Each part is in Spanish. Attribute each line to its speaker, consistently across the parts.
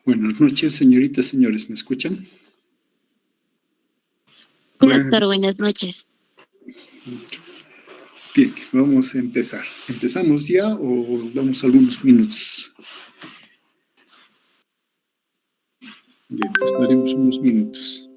Speaker 1: Buenas noches, señoritas, señores, ¿me escuchan?
Speaker 2: Hola,
Speaker 1: Buenas.
Speaker 2: doctor, buenas noches.
Speaker 1: Bien, vamos a empezar. ¿Empezamos ya o damos algunos minutos? Bien, pues daremos unos minutos.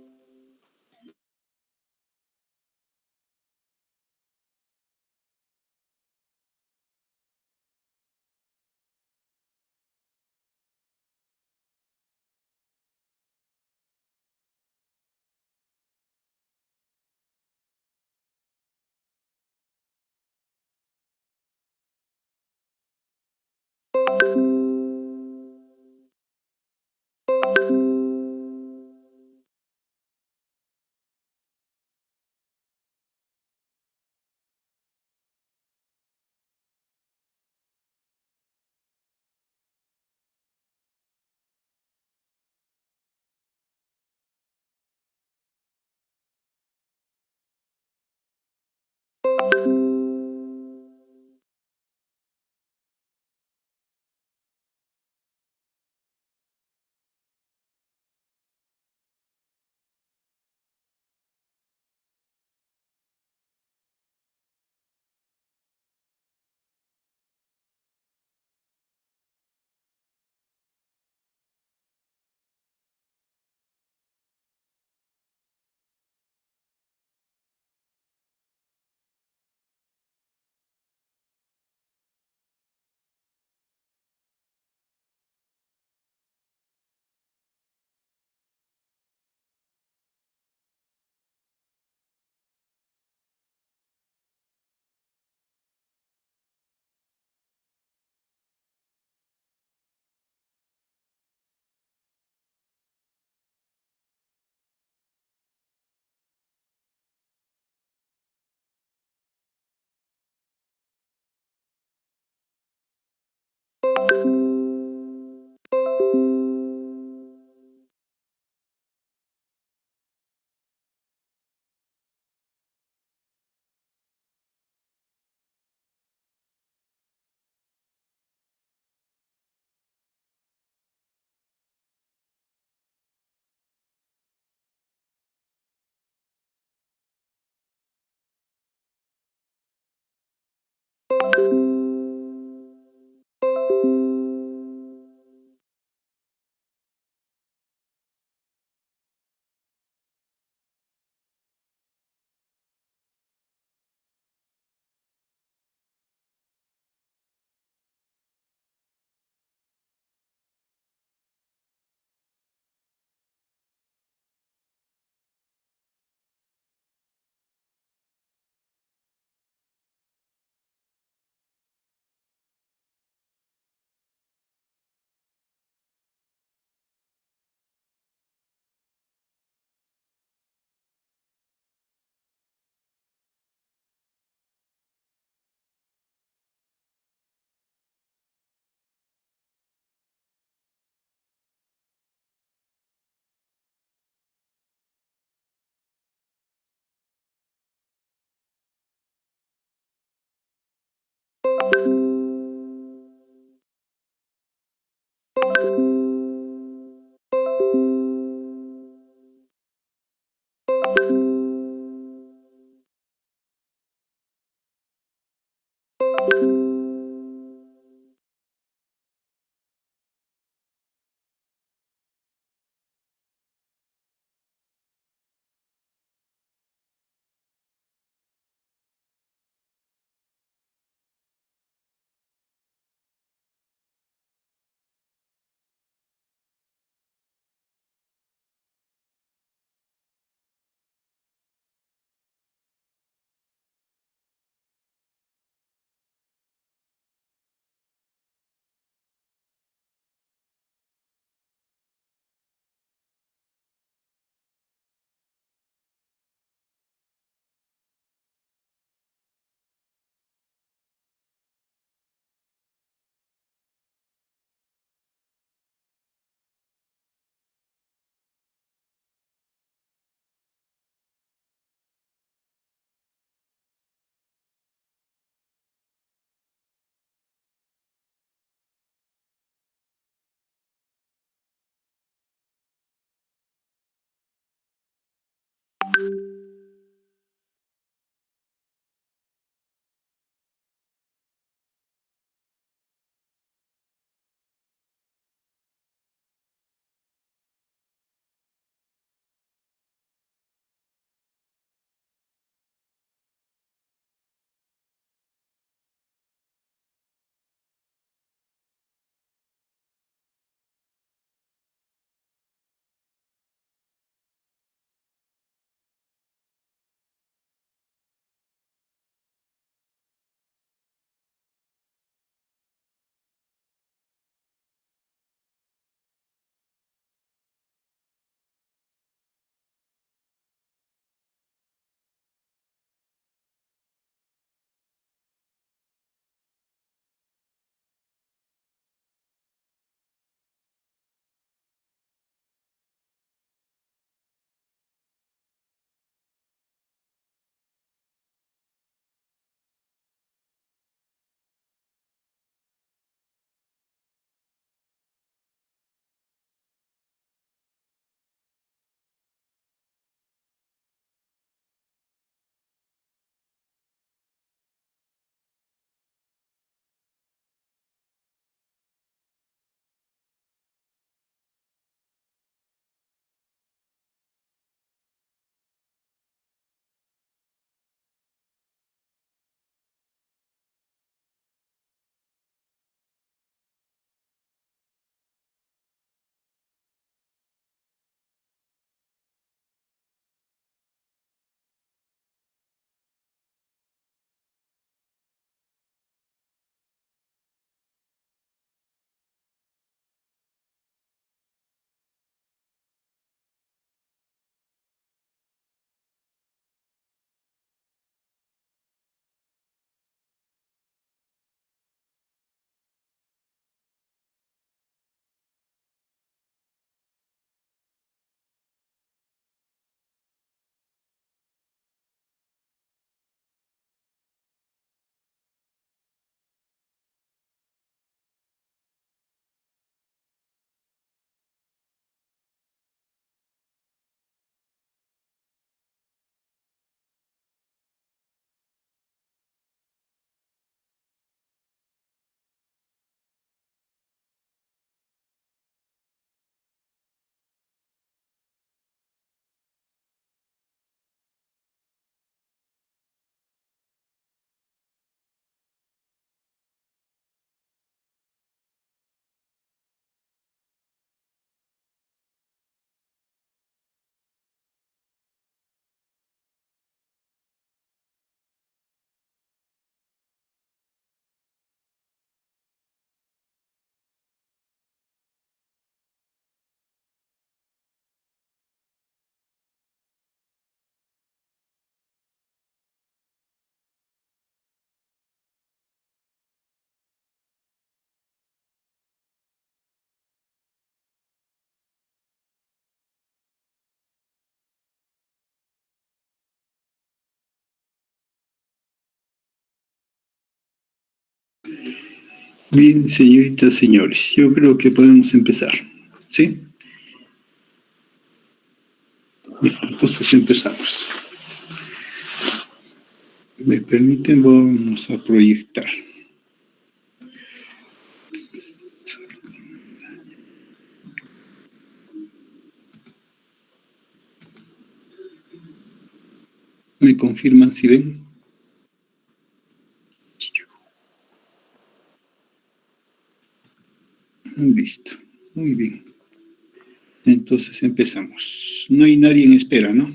Speaker 1: Bien, señoritas, señores, yo creo que podemos empezar. ¿Sí? Bien, entonces empezamos. Me permiten, vamos a proyectar. ¿Me confirman si ven? Listo, muy bien. Entonces empezamos. No hay nadie en espera, ¿no?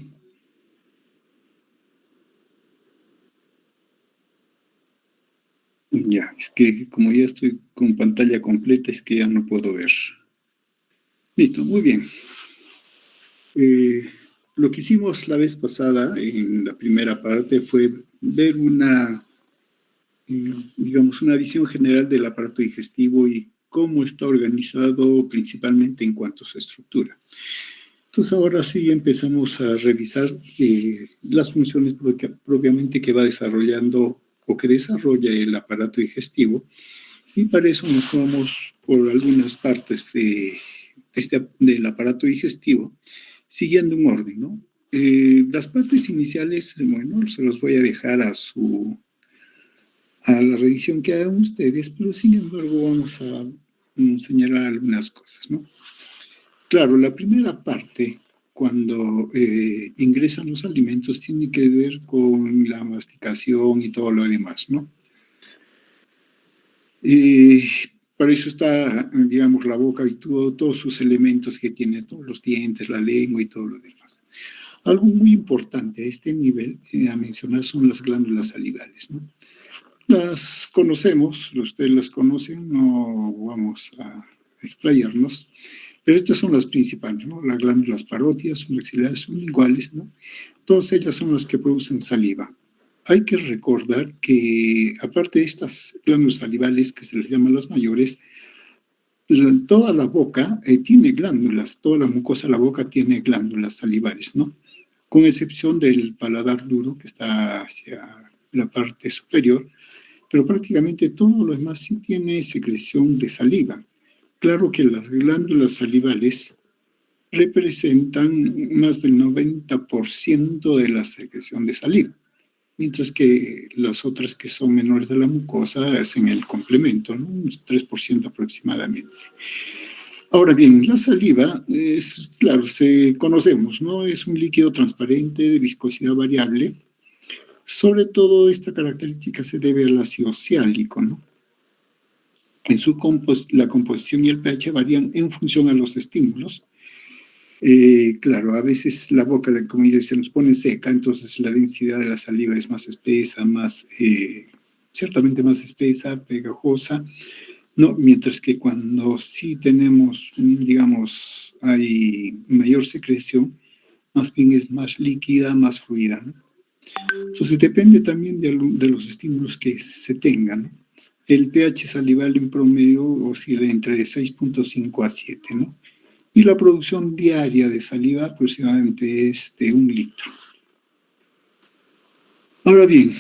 Speaker 1: Ya, es que como ya estoy con pantalla completa, es que ya no puedo ver. Listo, muy bien. Lo que hicimos la vez pasada, en la primera parte, fue ver digamos, una visión general del aparato digestivo y cómo está organizado principalmente en cuanto a su estructura. Entonces ahora sí empezamos a revisar las funciones propiamente que va desarrollando o que desarrolla el aparato digestivo, y para eso nos vamos por algunas partes del aparato digestivo, siguiendo un orden, ¿no? Las partes iniciales, bueno, se los voy a dejar a la revisión que hagan ustedes, pero sin embargo vamos a señalar algunas cosas, ¿no? Claro, la primera parte, cuando ingresan los alimentos, tiene que ver con la masticación y todo lo demás, ¿no? Para eso está, digamos, la boca y todos sus elementos que tiene, todos los dientes, la lengua y todo lo demás. Algo muy importante a este nivel, a mencionar, son las glándulas salivales, ¿no? Las conocemos, ustedes las conocen, no vamos a explayarnos, pero estas son las principales, ¿no? Las glándulas parótidas, maxilares son iguales, ¿no? Todas ellas son las que producen saliva. Hay que recordar que, aparte de estas glándulas salivales, que se les llaman las mayores, toda la boca tiene glándulas, toda la mucosa de la boca tiene glándulas salivales, ¿no? Con excepción del paladar duro, que está hacia la parte superior, pero prácticamente todo lo demás sí tiene secreción de saliva. Claro que las glándulas salivales representan más del 90% de la secreción de saliva, mientras que las otras que son menores de la mucosa hacen el complemento, ¿no? Un 3% aproximadamente. Ahora bien, la saliva es, claro, conocemos, ¿no? Es un líquido transparente de viscosidad variable. Sobre todo esta característica se debe al ácido ciálico, ¿no? En la composición y el pH varían en función a los estímulos. Claro, a veces la boca, como dice, se nos pone seca, entonces la densidad de la saliva es más espesa, ciertamente más espesa, pegajosa, ¿no? Mientras que cuando sí tenemos, digamos, hay mayor secreción, más bien es más líquida, más fluida, ¿no? Entonces depende también de los estímulos que se tengan, ¿no? El pH salival en promedio oscila entre 6.5 a 7, ¿no? Y la producción diaria de saliva aproximadamente es de 1 litro. Ahora bien,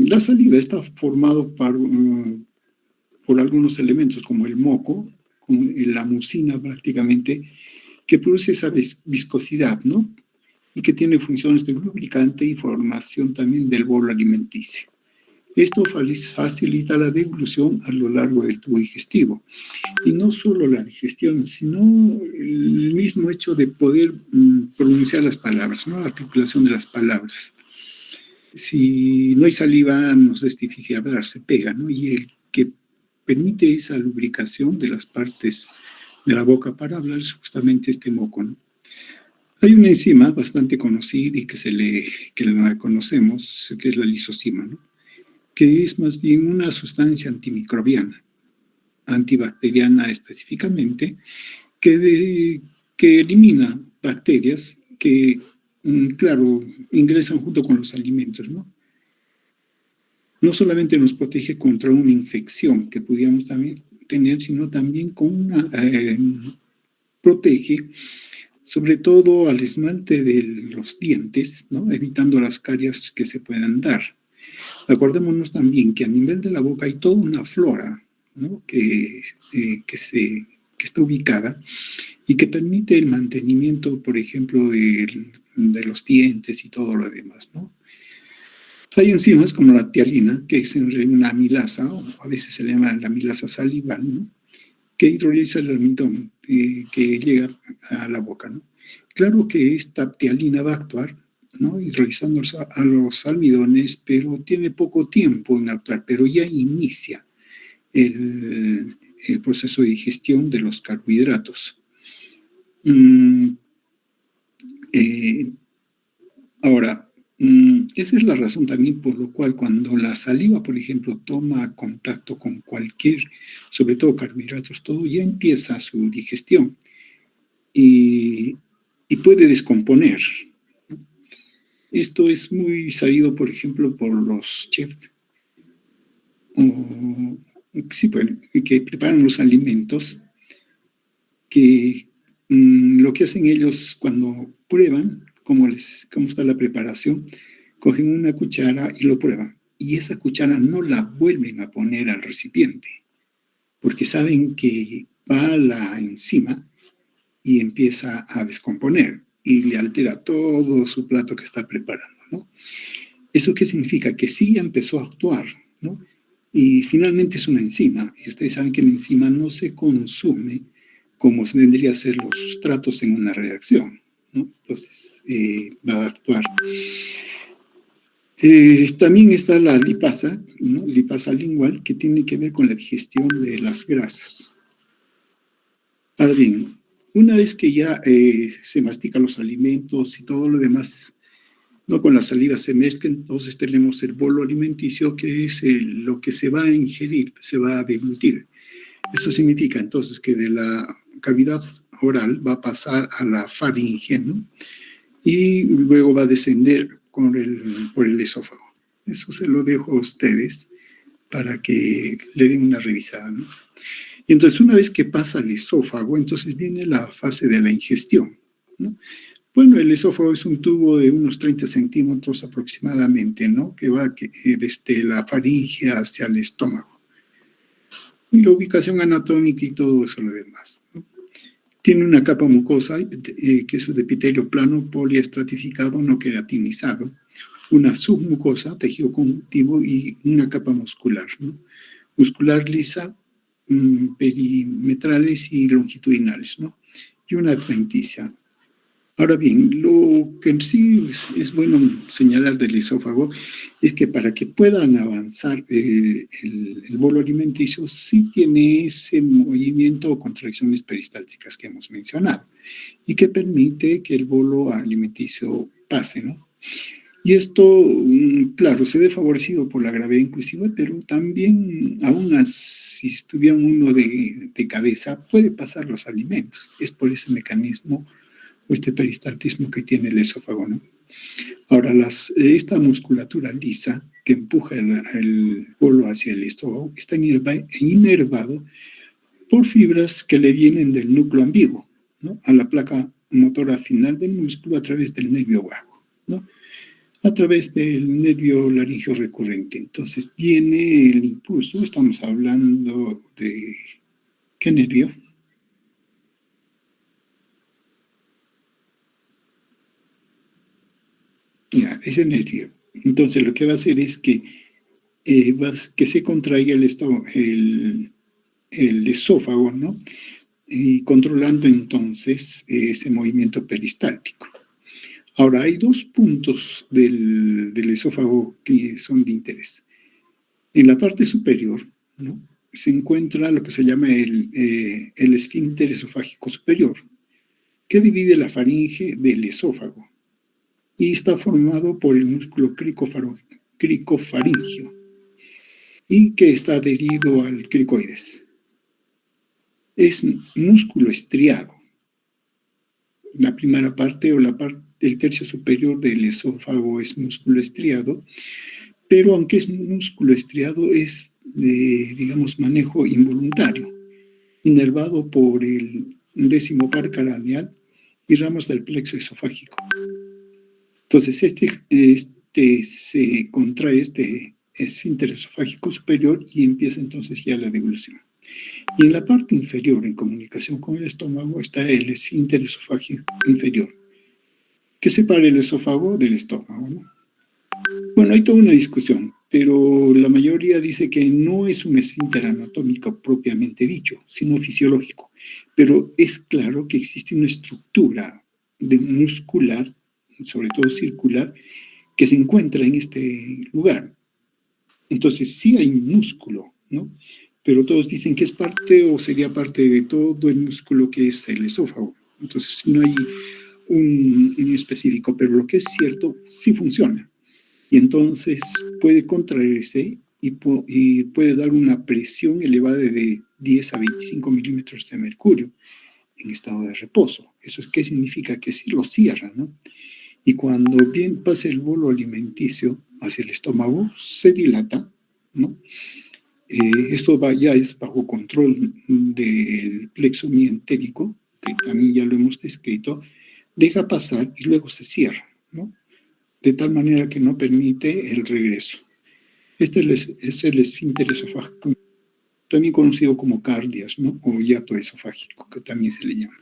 Speaker 1: la saliva está formado por algunos elementos como el moco, como la mucina prácticamente, que produce esa viscosidad, ¿no? Y que tiene funciones de lubricante y formación también del bolo alimenticio. Esto facilita la deglución a lo largo del tubo digestivo. Y no solo la digestión, sino el mismo hecho de poder pronunciar las palabras, ¿no? La articulación de las palabras. Si no hay saliva, nos es difícil hablar, se pega, ¿no? Y el que permite esa lubricación de las partes de la boca para hablar es justamente este moco, ¿no? Hay una enzima bastante conocida y que la conocemos, que es la lisozima, ¿no? Que es más bien una sustancia antimicrobiana, antibacteriana específicamente, que elimina bacterias que, claro, ingresan junto con los alimentos, ¿no? No solamente nos protege contra una infección que pudiéramos también tener, sino también protege sobre todo al esmalte de los dientes, ¿no? Evitando las caries que se puedan dar. Acordémonos también que a nivel de la boca hay toda una flora, ¿no? Que está ubicada y que permite el mantenimiento, por ejemplo, de los dientes y todo lo demás, ¿no? Hay enzimas como la tialina, que es en realidad una amilasa, o a veces se le llama la amilasa salival, ¿no? Que hidroliza el almidón que llega a la boca, ¿no? Claro que esta tialina va a actuar, ¿no? Hidrolizando a los almidones, pero tiene poco tiempo en actuar, pero ya inicia el proceso de digestión de los carbohidratos. Ahora, esa es la razón también por lo cual cuando la saliva, por ejemplo, toma contacto con cualquier, sobre todo carbohidratos, todo ya empieza su digestión y puede descomponer. Esto es muy sabido, por ejemplo, por los chefs, sí, que preparan los alimentos, que lo que hacen ellos cuando prueban cómo está la preparación, cogen una cuchara y lo prueban. Y esa cuchara no la vuelven a poner al recipiente, porque saben que va la enzima y empieza a descomponer. y le altera todo su plato que está preparando, ¿no? ¿Eso qué significa? Que sí empezó a actuar, ¿no? Y finalmente es una enzima. Y ustedes saben que la enzima no se consume como se vendría a ser los sustratos en una reacción, ¿no? Entonces, va a actuar. También está la lipasa, ¿no? Lipasa lingual, que tiene que ver con la digestión de las grasas. Ahora bien, una vez que ya se mastican los alimentos y todo lo demás, no con la saliva se mezcla, entonces tenemos el bolo alimenticio, que es lo que se va a ingerir, se va a deglutir. Eso significa entonces que de la cavidad oral va a pasar a la faringe, ¿no? Y luego va a descender por el esófago. Eso se lo dejo a ustedes para que le den una revisada, ¿no? Y entonces, una vez que pasa al esófago, entonces viene la fase de la ingestión, ¿no? Bueno, el esófago es un tubo de unos 30 centímetros aproximadamente, ¿no? Que va desde la faringe hacia el estómago. Y la ubicación anatómica y todo eso lo demás, ¿no? Tiene una capa mucosa, que es un epitelio plano poliestratificado no queratinizado, una submucosa, tejido conjuntivo y una capa muscular, ¿no? Muscular lisa, perimetrales y longitudinales, ¿no? Y una adventicia. Ahora bien, lo que sí es bueno señalar del esófago es que para que puedan avanzar el bolo alimenticio, sí tiene ese movimiento o contracciones peristálticas que hemos mencionado y que permite que el bolo alimenticio pase, ¿no? Y esto, claro, se ve favorecido por la gravedad inclusiva, pero también, aún si estuviera uno de cabeza, puede pasar los alimentos. Es por ese mecanismo o este peristaltismo que tiene el esófago, ¿no? Ahora, esta musculatura lisa que empuja el bolo hacia el estómago está inervado por fibras que le vienen del núcleo ambiguo, ¿no? A la placa motora final del músculo a través del nervio vago, ¿no? A través del nervio laringio recurrente. Entonces viene el impulso, estamos hablando de ¿qué nervio? Ya, ese nervio. Entonces lo que va a hacer es que, que se contraiga el esófago, ¿no? Y controlando entonces ese movimiento peristáltico. Ahora, hay dos puntos del esófago que son de interés. En la parte superior, ¿no?, se encuentra lo que se llama el esfínter esofágico superior, que divide la faringe del esófago y está formado por el músculo cricofaringio y que está adherido al cricoides. Es músculo estriado. La primera parte o el tercio superior del esófago es músculo estriado, pero aunque es músculo estriado, es de, digamos, manejo involuntario, inervado por el 10º par craneal y ramas del plexo esofágico. Entonces, se contrae este esfínter esofágico superior y empieza entonces ya la deglución. Y en la parte inferior, en comunicación con el estómago, está el esfínter esofágico inferior, que separa el esófago del estómago, ¿no? Bueno, hay toda una discusión, pero la mayoría dice que no es un esfínter anatómico propiamente dicho, sino fisiológico. Pero es claro que existe una estructura muscular, sobre todo circular, que se encuentra en este lugar. Entonces, sí hay músculo, ¿no? Pero todos dicen que es parte o sería parte de todo el músculo que es el esófago. Entonces, no hay un específico, pero lo que es cierto, sí funciona. Y entonces puede contraerse y puede dar una presión elevada de 10 a 25 milímetros de mercurio en estado de reposo. ¿Eso qué significa? Que sí lo cierra, ¿no? Y cuando bien pasa el bolo alimenticio hacia el estómago, se dilata, ¿no? Esto ya es bajo control del plexo mientérico, que también ya lo hemos descrito, deja pasar y luego se cierra, ¿no? De tal manera que no permite el regreso. Este es el esfínter esofágico, también conocido como cardias, ¿no?, o hiato esofágico, que también se le llama.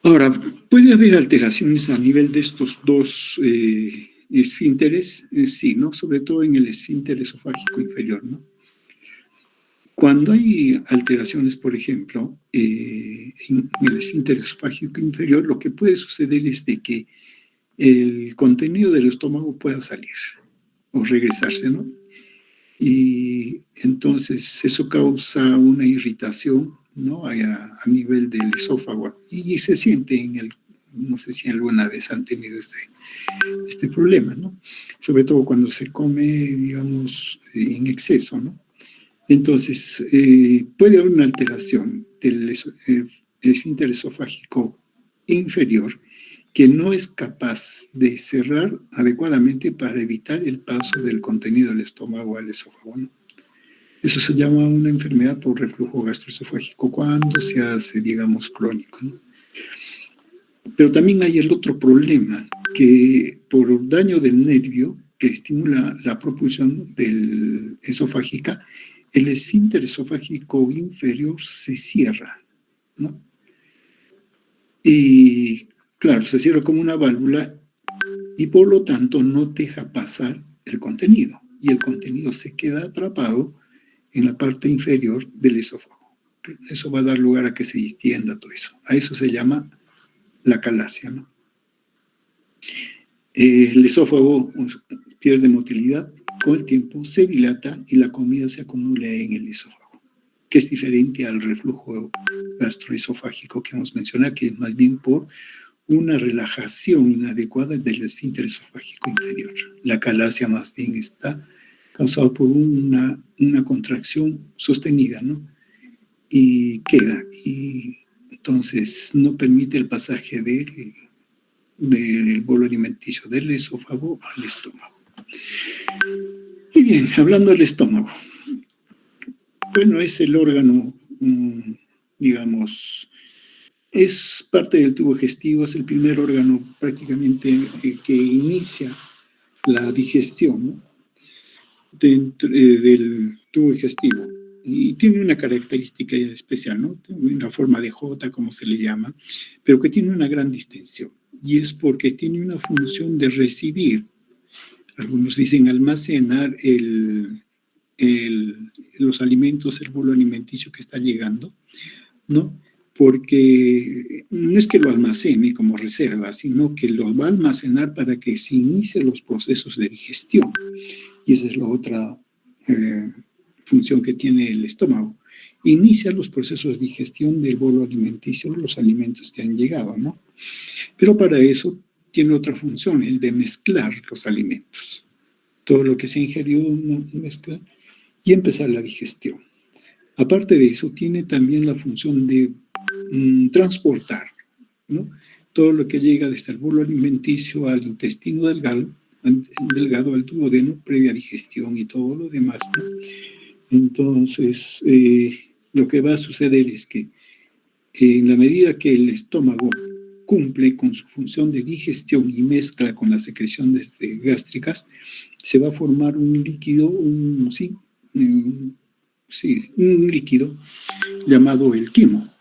Speaker 1: Ahora, puede haber alteraciones a nivel de estos dos esfínteres, sí, ¿no? Sobre todo en el esfínter esofágico inferior, ¿no? Cuando hay alteraciones, por ejemplo, en el esfínter esofágico inferior, lo que puede suceder es de que el contenido del estómago pueda salir o regresarse, ¿no? Y entonces eso causa una irritación, ¿no? A nivel del esófago y se siente en el, no sé si alguna vez han tenido este problema, ¿no? Sobre todo cuando se come, digamos, en exceso, ¿no? Entonces, puede haber una alteración del esfínter esofágico inferior que no es capaz de cerrar adecuadamente para evitar el paso del contenido del estómago al esófago, ¿no? Eso se llama una enfermedad por reflujo gastroesofágico cuando se hace, digamos, crónico, ¿no? Pero también hay el otro problema, que por daño del nervio que estimula la propulsión del esofágica, el esfínter esofágico inferior se cierra, ¿no? Y claro, se cierra como una válvula y por lo tanto no deja pasar el contenido. Y el contenido se queda atrapado en la parte inferior del esófago. Eso va a dar lugar a que se distienda todo eso. A eso se llama la calasia, ¿no? El esófago pierde motilidad con el tiempo, se dilata y la comida se acumula en el esófago, que es diferente al reflujo gastroesofágico que hemos mencionado, que es más bien por una relajación inadecuada del esfínter esofágico inferior. La calasia más bien está causada por una contracción sostenida, ¿no? Y queda, y entonces no permite el pasaje del bolo alimenticio del esófago al estómago. Y bien, hablando del estómago, bueno, es el órgano, digamos, es parte del tubo digestivo, es el primer órgano prácticamente que inicia la digestión, ¿no? Dentro del tubo digestivo. Y tiene una característica especial, ¿no? Una forma de J, como se le llama, pero que tiene una gran distinción. Y es porque tiene una función de recibir, algunos dicen almacenar los alimentos, el bolo alimenticio que está llegando, ¿no? Porque no es que lo almacene como reserva, sino que lo va a almacenar para que se inicien los procesos de digestión. Y esa es la otra función que tiene el estómago. Inicia los procesos de digestión del bolo alimenticio, los alimentos que han llegado, ¿no? Pero para eso tiene otra función, el de mezclar los alimentos. Todo lo que se ha ingerido, mezclar y empezar la digestión. Aparte de eso, tiene también la función de transportar, ¿no? Todo lo que llega desde el bolo alimenticio al intestino delgado, al duodeno, previa digestión y todo lo demás, ¿no? Entonces, lo que va a suceder es que en la medida que el estómago cumple con su función de digestión y mezcla con las secreciones gástricas, se va a formar un líquido, un líquido llamado el quimo,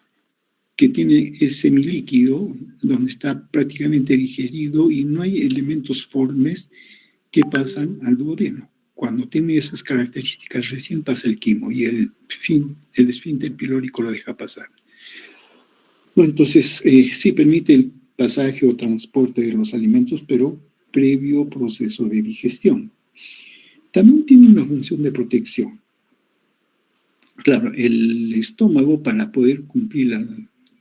Speaker 1: que tiene ese semilíquido donde está prácticamente digerido y no hay elementos formes que pasan al duodeno. Cuando tiene esas características recién pasa el quimo y el esfínter pilórico lo deja pasar. Bueno, entonces sí permite el pasaje o transporte de los alimentos, pero previo proceso de digestión. También tiene una función de protección. Claro, el estómago, para poder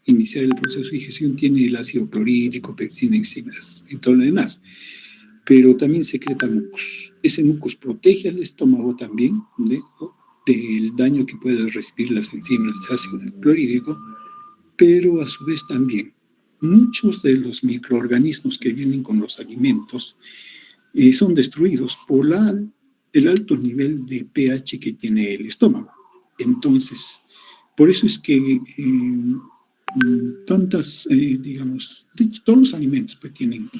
Speaker 1: iniciar el proceso de digestión, tiene el ácido clorhídrico, pepsina, enzimas y todo lo demás, pero también secreta mucus. Ese mucus protege al estómago también del daño que pueden recibir las enzimas de ácido clorhídrico, pero a su vez también muchos de los microorganismos que vienen con los alimentos son destruidos por el alto nivel de pH que tiene el estómago. Entonces, por eso es que digamos, de hecho, todos los alimentos que tienen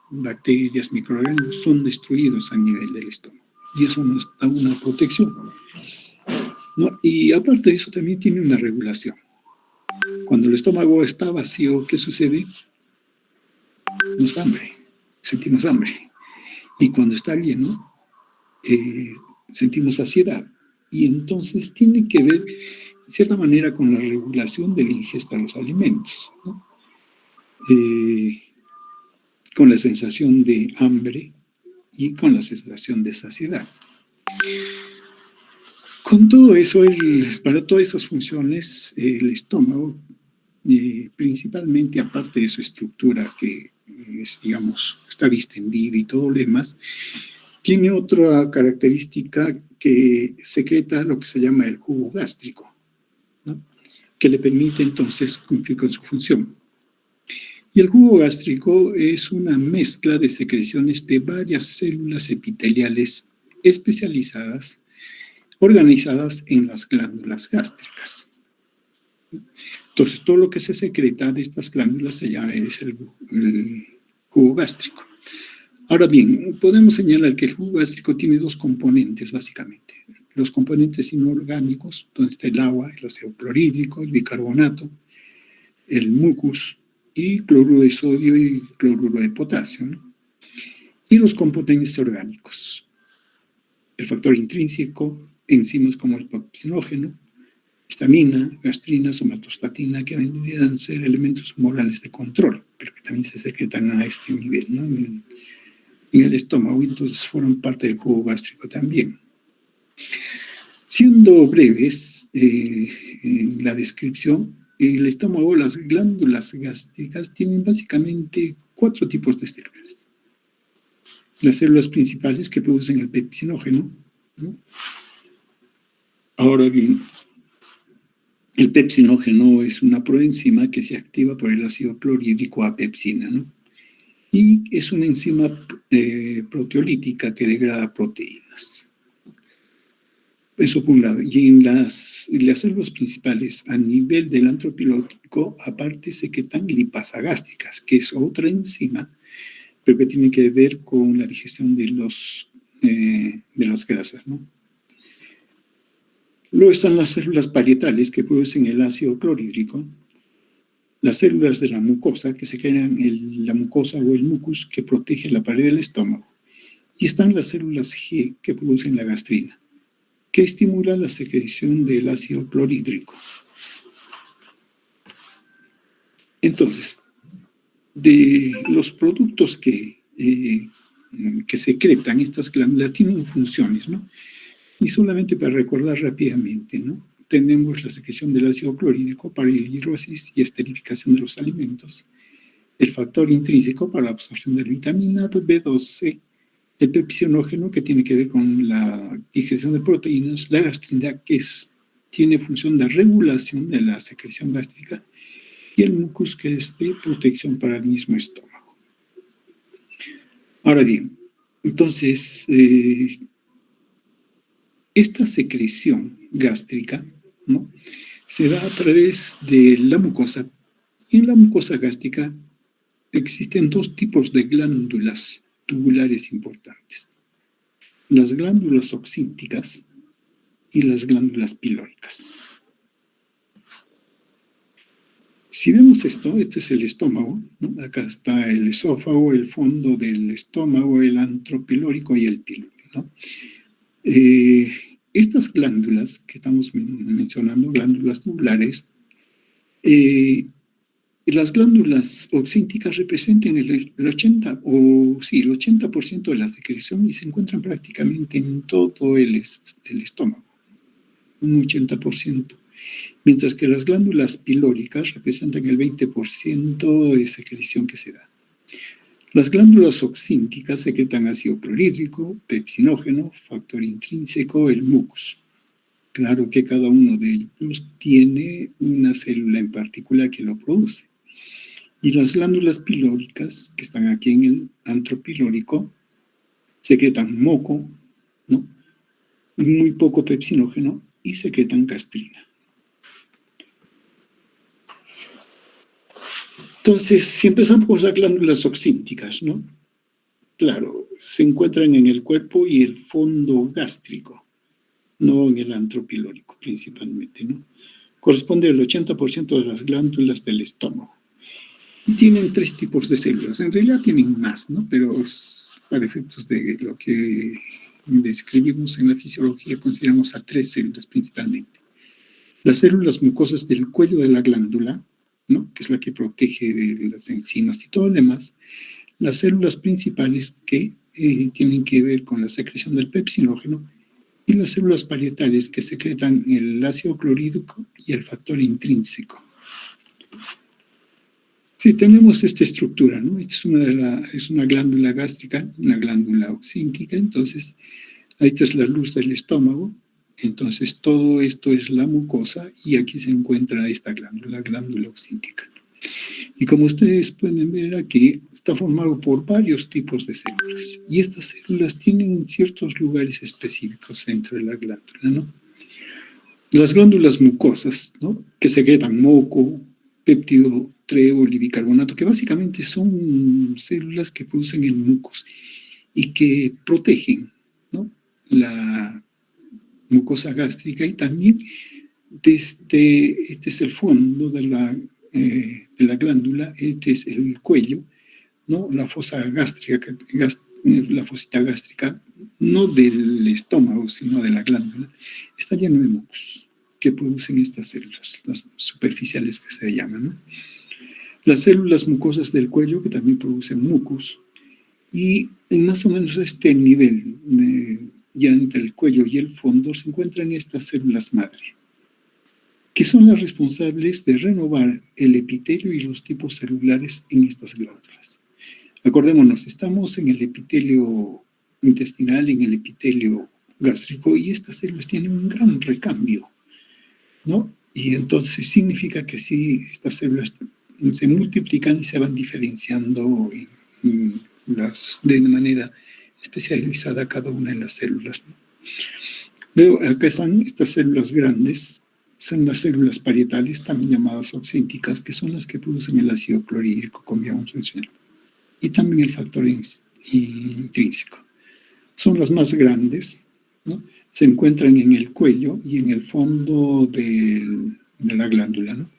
Speaker 1: bacterias, microorganismos, son destruidos a nivel del estómago. Y eso nos da una protección, ¿no? Y aparte de eso, también tiene una regulación. Cuando el estómago está vacío, ¿qué sucede? Nos da hambre, sentimos hambre. Y cuando está lleno, sentimos saciedad. Y entonces tiene que ver, en cierta manera, con la regulación de la ingesta de los alimentos, ¿no? Con la sensación de hambre y con la sensación de saciedad. Con todo eso, para todas esas funciones, el estómago, principalmente aparte de su estructura que es, digamos, está distendida y todo lo demás, tiene otra característica que secreta lo que se llama el jugo gástrico, ¿no? Que le permite entonces cumplir con su función. Y el jugo gástrico es una mezcla de secreciones de varias células epiteliales especializadas, organizadas en las glándulas gástricas. Entonces, todo lo que se secreta de estas glándulas se llama el jugo gástrico. Ahora bien, podemos señalar que el jugo gástrico tiene dos componentes, básicamente. Los componentes inorgánicos, donde está el agua, el ácido clorhídrico, el bicarbonato, el mucus y cloruro de sodio y cloruro de potasio, ¿no? Y los componentes orgánicos, el factor intrínseco, enzimas como el pepsinógeno, histamina, gastrina, somatostatina, que vendrían a ser elementos humorales de control, pero que también se secretan a este nivel, ¿no? En el estómago, y entonces forman parte del jugo gástrico también. Siendo breves en la descripción, el estómago, las glándulas gástricas tienen básicamente 4 tipos de células. Las células principales que producen el pepsinógeno, ¿no? Ahora bien, el pepsinógeno es una proenzima que se activa por el ácido clorhídrico a pepsina, ¿no? Y es una enzima proteolítica que degrada proteínas. Eso por un lado. Y en las células principales, a nivel del antropilótico, aparte secretan lipasa gástricas, que es otra enzima, pero que tiene que ver con la digestión de las grasas, ¿no? Luego están las células parietales que producen el ácido clorhídrico, las células de la mucosa que se crean en la mucosa o el mucus que protege la pared del estómago. Y están las células G que producen la gastrina, que estimula la secreción del ácido clorhídrico. Entonces, de los productos que secretan estas glándulas tienen funciones, ¿no? Y solamente para recordar rápidamente, ¿no? Tenemos la secreción del ácido clorhídrico para la hidrosis y esterificación de los alimentos, el factor intrínseco para la absorción de la vitamina B12, el pepsinógeno que tiene que ver con la digestión de proteínas, la gastrina que tiene función de regulación de la secreción gástrica y el mucus que es de protección para el mismo estómago. Ahora bien, entonces, esta secreción gástrica, ¿no?, se da a través de la mucosa. Y en la mucosa gástrica existen 2 tipos de glándulas tubulares importantes: las glándulas oxínticas y las glándulas pilóricas. Si vemos esto, este es el estómago, ¿no? Acá está el esófago, el fondo del estómago, el antropilórico y el pilórico, ¿no? Estas glándulas que estamos mencionando, glándulas tubulares, las glándulas oxínticas representan el 80% de la secreción y se encuentran prácticamente en todo el estómago, un 80%. Mientras que las glándulas pilóricas representan el 20% de secreción que se da. Las glándulas oxínticas secretan ácido clorhídrico, pepsinógeno, factor intrínseco, el mucus. Claro que cada uno de ellos tiene una célula en particular que lo produce. Y las glándulas pilóricas, que están aquí en el antropilórico, secretan moco, ¿no?, muy poco pepsinógeno y secretan gastrina. Entonces, si empezamos con las glándulas oxínticas, ¿no?, claro, se encuentran en el cuerpo y el fondo gástrico, no en el antropilórico principalmente, ¿no? corresponde al 80% de las glándulas del estómago. Y tienen 3 tipos de células. En realidad tienen más, ¿no? Pero para efectos de lo que describimos en la fisiología, consideramos a 3 células principalmente. Las células mucosas del cuello de la glándula, ¿no? Que es la que protege de las enzimas y todo lo demás. Las células principales que tienen que ver con la secreción del pepsinógeno, y las células parietales que secretan el ácido clorhídrico y el factor intrínseco. Si tenemos esta estructura, ¿no? Esta es una glándula gástrica, una glándula oxíntica, entonces esta es la luz del estómago, entonces todo esto es la mucosa y aquí se encuentra esta glándula oxíntica. Y como ustedes pueden ver aquí, está formado por varios tipos de células. Y estas células tienen ciertos lugares específicos dentro de la glándula, ¿no? Las glándulas mucosas, ¿no? Que secretan moco, péptido, trébol y bicarbonato, que básicamente son células que producen el mucus y que protegen, ¿no? La mucosa gástrica y también este es el fondo de la glándula, este es el cuello, ¿no? La fosa gástrica, la fosita gástrica, no del estómago, sino de la glándula, está lleno de mucus que producen estas células, las superficiales que se llaman, ¿no? Las células mucosas del cuello que también producen mucus y en más o menos este nivel, ya entre el cuello y el fondo, se encuentran estas células madre, que son las responsables de renovar el epitelio y los tipos celulares en estas glándulas. Acordémonos, estamos en el epitelio intestinal, en el epitelio gástrico, y estas células tienen un gran recambio, ¿no? Y entonces significa que sí, estas células se multiplican y se van diferenciando de manera especializada cada una de las células, ¿no? Luego, acá están estas células grandes, son las células parietales, también llamadas oxínticas, que son las que producen el ácido clorhídrico, como ya hemos mencionado, y también el factor intrínseco. Son las más grandes, ¿no? Se encuentran en el cuello y en el fondo de la glándula, ¿no?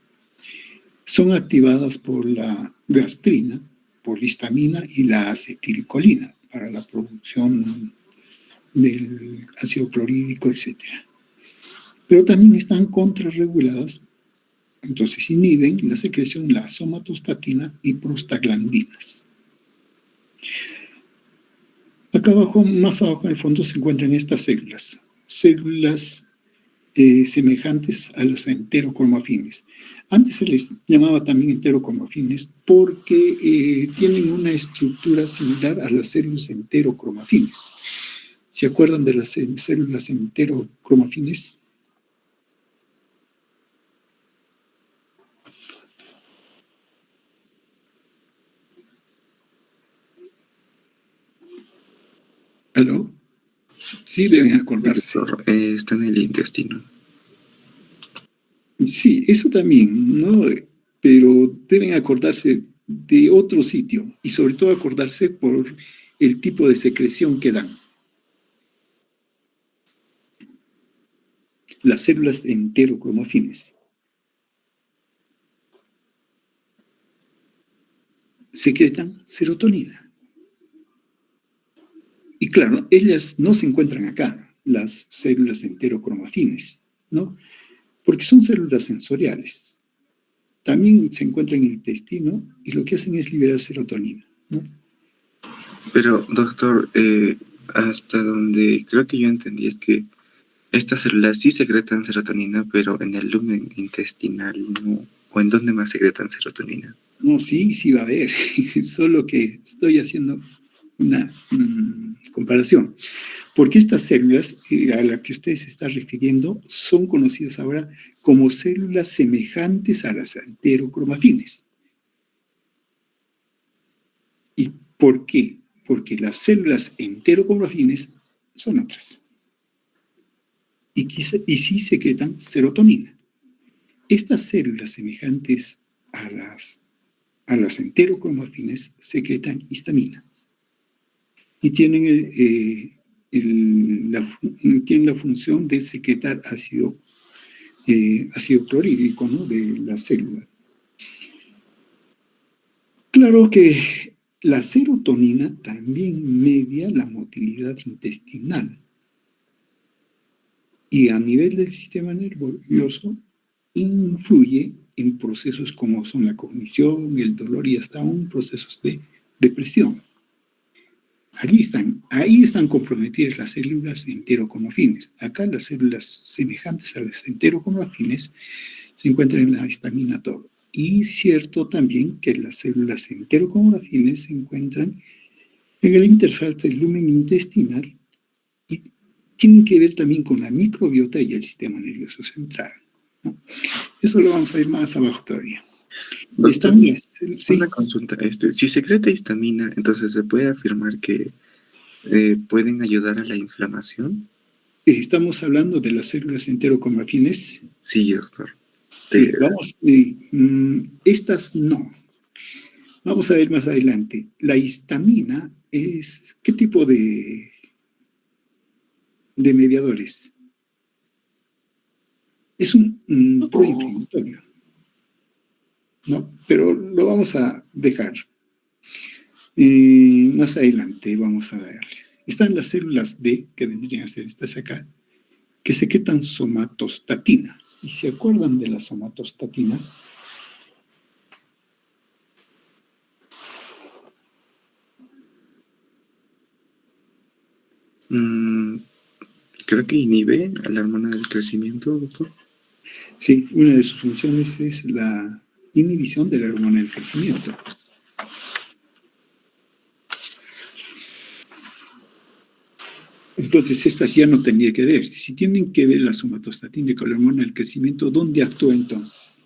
Speaker 1: Son activadas por la gastrina, por la histamina y la acetilcolina para la producción del ácido clorhídrico, etc. Pero también están contrarreguladas, entonces inhiben la secreción de la somatostatina y prostaglandinas. Acá abajo, más abajo en el fondo, se encuentran estas células semejantes a los enterocromafines. Antes se les llamaba también enterocromafines porque tienen una estructura similar a las células enterocromafines. ¿Se acuerdan de las células enterocromafines? ¿Aló? Sí, deben acordarse.
Speaker 2: Está en el intestino.
Speaker 1: Sí, eso también, ¿no? Pero deben acordarse de otro sitio y sobre todo acordarse por el tipo de secreción que dan. Las células enterocromafines secretan serotonina. Y claro, ellas no se encuentran acá, las células enterocromafines, ¿no? Porque son células sensoriales. También se encuentran en el intestino y lo que hacen es liberar serotonina, ¿no?
Speaker 2: Pero, doctor, hasta donde creo que yo entendí es que estas células sí secretan serotonina, pero en el lumen intestinal no. ¿O en dónde más secretan serotonina?
Speaker 1: No, sí va a haber, solo que estoy haciendo una comparación. Porque estas células a las que usted se está refiriendo son conocidas ahora como células semejantes a las enterocromafines. ¿Y por qué? Porque las células enterocromafines son otras. Y sí secretan serotonina. Estas células semejantes a las enterocromafines secretan histamina. Y tienen la función de secretar ácido ácido clorhídrico, ¿no?, de la célula. Claro que la serotonina también media la motilidad intestinal y a nivel del sistema nervioso influye en procesos como son la cognición, el dolor y hasta aún procesos de depresión. Ahí están comprometidas las células enterocromafines. Acá las células semejantes a las enterocromafines se encuentran en la histamina todo. Y cierto también que las células enterocromafines se encuentran en el interfaz del lumen intestinal y tienen que ver también con la microbiota y el sistema nervioso central, ¿no? Eso lo vamos a ir más abajo todavía.
Speaker 2: Doctor,
Speaker 1: sí.
Speaker 2: una consulta. Si secreta histamina, entonces se puede afirmar que pueden ayudar a la inflamación.
Speaker 1: Estamos hablando de las células enterocromafines.
Speaker 2: Sí, doctor.
Speaker 1: Sí, vamos. Estas no. Vamos a ver más adelante. La histamina es, ¿qué tipo de mediadores? Es un proinflamatorio, ¿no? Pero lo vamos a dejar. Más adelante vamos a darle. Están las células D, que vendrían a ser estas acá, que secretan somatostatina. ¿Y se acuerdan de la somatostatina?
Speaker 2: Creo que inhibe a la hormona del crecimiento, doctor.
Speaker 1: Sí, una de sus funciones es la inhibición de la hormona del crecimiento. Entonces, estas ya no tendría que ver. Si tienen que ver la somatostatina con la hormona del crecimiento, ¿dónde actúa entonces?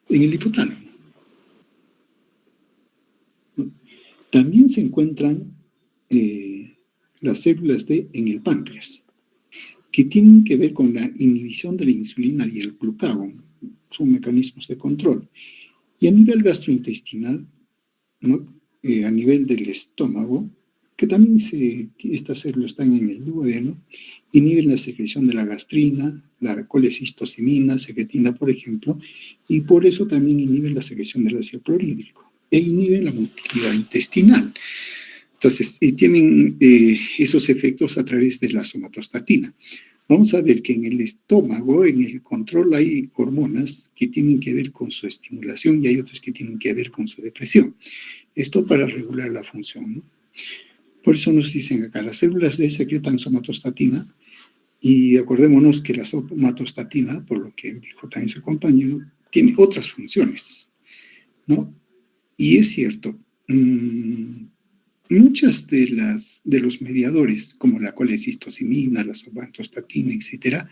Speaker 1: En el hipotálamo. También se encuentran las células D en el páncreas, que tienen que ver con la inhibición de la insulina y el glucagón. Son mecanismos de control. Y a nivel gastrointestinal, ¿no?, a nivel del estómago, que también estas células están en el duodeno, inhiben la secreción de la gastrina, la colecistocimina, secretina, por ejemplo, y por eso también inhiben la secreción del ácido clorhídrico e inhiben la motilidad intestinal. Entonces, tienen esos efectos a través de la somatostatina. Vamos a ver que en el estómago, en el control, hay hormonas que tienen que ver con su estimulación y hay otras que tienen que ver con su depresión. Esto para regular la función, ¿no? Por eso nos dicen acá, las células D secretan somatostatina y acordémonos que la somatostatina, por lo que dijo también su compañero, tiene otras funciones, ¿no? Y es cierto, muchas de los mediadores, como la colecistocimina, la somatostatina, etcétera,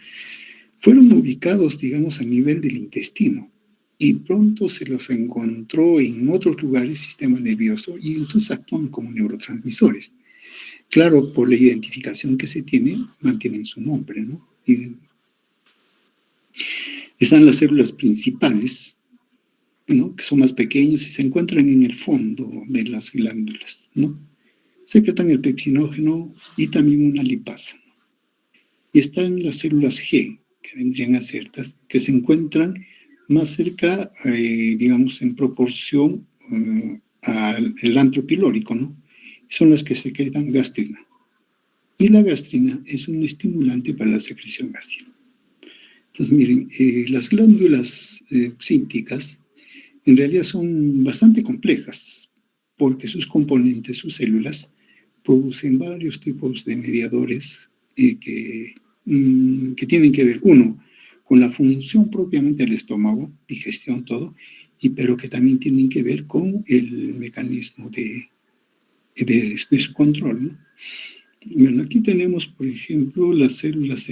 Speaker 1: fueron ubicados, digamos, a nivel del intestino y pronto se los encontró en otros lugares, sistema nervioso, y entonces actúan como neurotransmisores. Claro, por la identificación que se tiene, mantienen su nombre, ¿no? Y están las células principales, ¿no?, que son más pequeñas y se encuentran en el fondo de las glándulas, ¿no? Secretan el pepsinógeno y también una lipasa. Y están las células G, que vendrían a ser que se encuentran más cerca, digamos, en proporción al antro pilórico, ¿no? Son las que secretan gastrina. Y la gastrina es un estimulante para la secreción gástrica. Entonces, miren, las glándulas oxínticas en realidad son bastante complejas, porque sus componentes, sus células, producen varios tipos de mediadores que tienen que ver, uno, con la función propiamente del estómago, digestión, todo, pero que también tienen que ver con el mecanismo de su control, ¿no? Bueno, aquí tenemos, por ejemplo, las células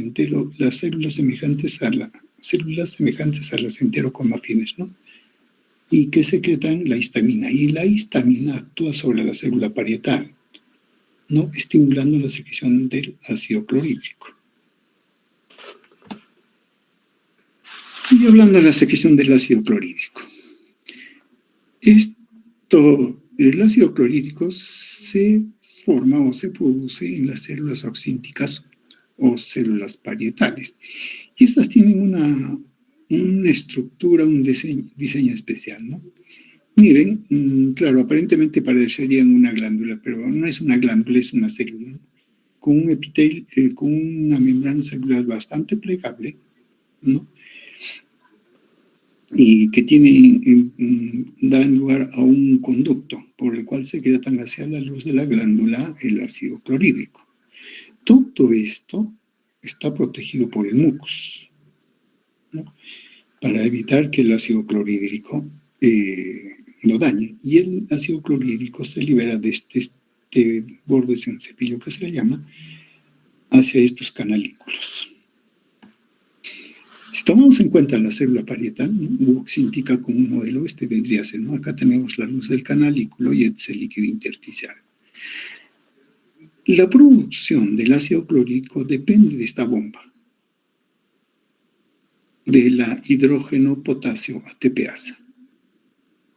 Speaker 1: semejantes a las enterocromafines, ¿no? Y que secretan la histamina. Y la histamina actúa sobre la célula parietal, ¿no?, estimulando la secreción del ácido clorhídrico. Y hablando de la secreción del ácido clorhídrico, el ácido clorhídrico se forma o se produce en las células oxínticas o células parietales. Y estas tienen una estructura, un diseño especial, ¿no? Miren, claro, aparentemente parecerían una glándula, pero no es una glándula, es una célula, ¿no? Con un epitelio, con una membrana celular bastante plegable, ¿no? Y que dan lugar a un conducto por el cual secretan hacia la luz de la glándula el ácido clorhídrico. Todo esto está protegido por el mucus, ¿no? Para evitar que el ácido clorhídrico lo dañe. Y el ácido clorhídrico se libera de este borde sin cepillo que se le llama hacia estos canalículos. Si tomamos en cuenta la célula parietal, ¿no? Se indica como un modelo, este vendría a ser, ¿no? Acá tenemos la luz del canalículo y este líquido intersticial. Y la producción del ácido clorhídrico depende de esta bomba, de la hidrógeno potasio ATPasa.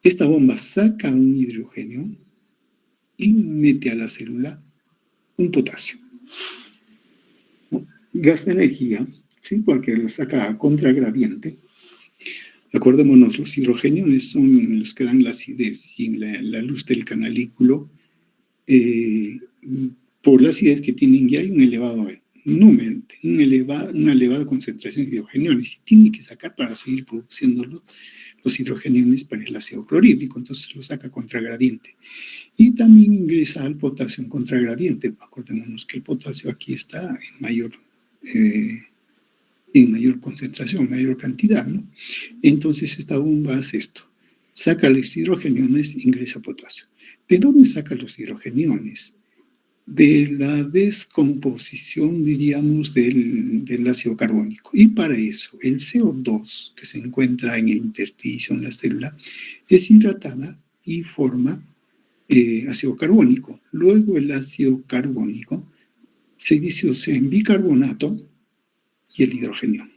Speaker 1: Esta bomba saca un hidrógeno y mete a la célula un potasio, ¿no? Gasta energía, ¿sí? Porque lo saca a contragradiente. Acordémonos, los hidrogeniones son los que dan la acidez y la luz del canalículo, por la acidez que tienen, ya hay un elevado número, una elevada concentración de hidrogeniones y tiene que sacar para seguir produciendo los hidrogeniones para el ácido clorhídrico, entonces lo saca contragradiente. Y también ingresa al potasio en contragradiente. Acordémonos que el potasio aquí está en mayor concentración, mayor cantidad, ¿no? Entonces esta bomba hace esto, saca los hidrogeniones, ingresa potasio. ¿De dónde saca los hidrogeniones? De la descomposición, diríamos, del ácido carbónico. Y para eso, el CO2 que se encuentra en el intersticio, en la célula, es hidratada y forma ácido carbónico. Luego el ácido carbónico se disocia en bicarbonato y el hidrogenio.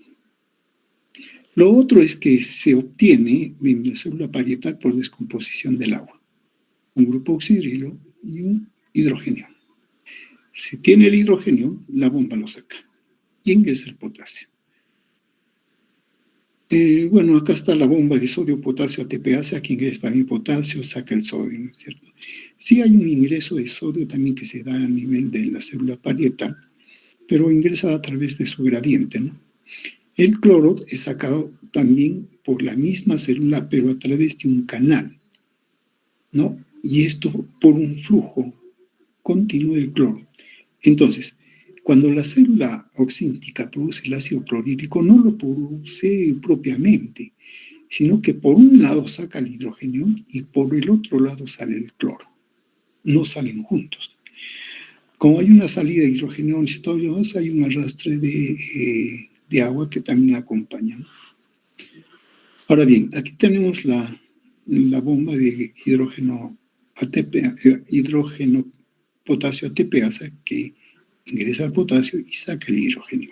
Speaker 1: Lo otro es que se obtiene en la célula parietal por descomposición del agua. Un grupo oxidrilo y un hidrogenio. Si tiene el hidrogenio, la bomba lo saca y ingresa el potasio. Bueno, acá está la bomba de sodio-potasio ATPase, aquí ingresa también potasio, saca el sodio, ¿no es cierto? Sí hay un ingreso de sodio también que se da a nivel de la célula parietal, pero ingresa a través de su gradiente, ¿no? El cloro es sacado también por la misma célula, pero a través de un canal, ¿no? Y esto por un flujo continuo del cloro. Entonces, cuando la célula oxíntica produce el ácido clorhídrico, no lo produce propiamente, sino que por un lado saca el hidrógeno y por el otro lado sale el cloro. No salen juntos. Como hay una salida de hidrógeno y todo lo demás, hay un arrastre de agua que también acompaña, ¿no? Ahora bien, aquí tenemos la bomba de hidrógeno potasio ATPasa que ingresa al potasio y saca el hidrógeno.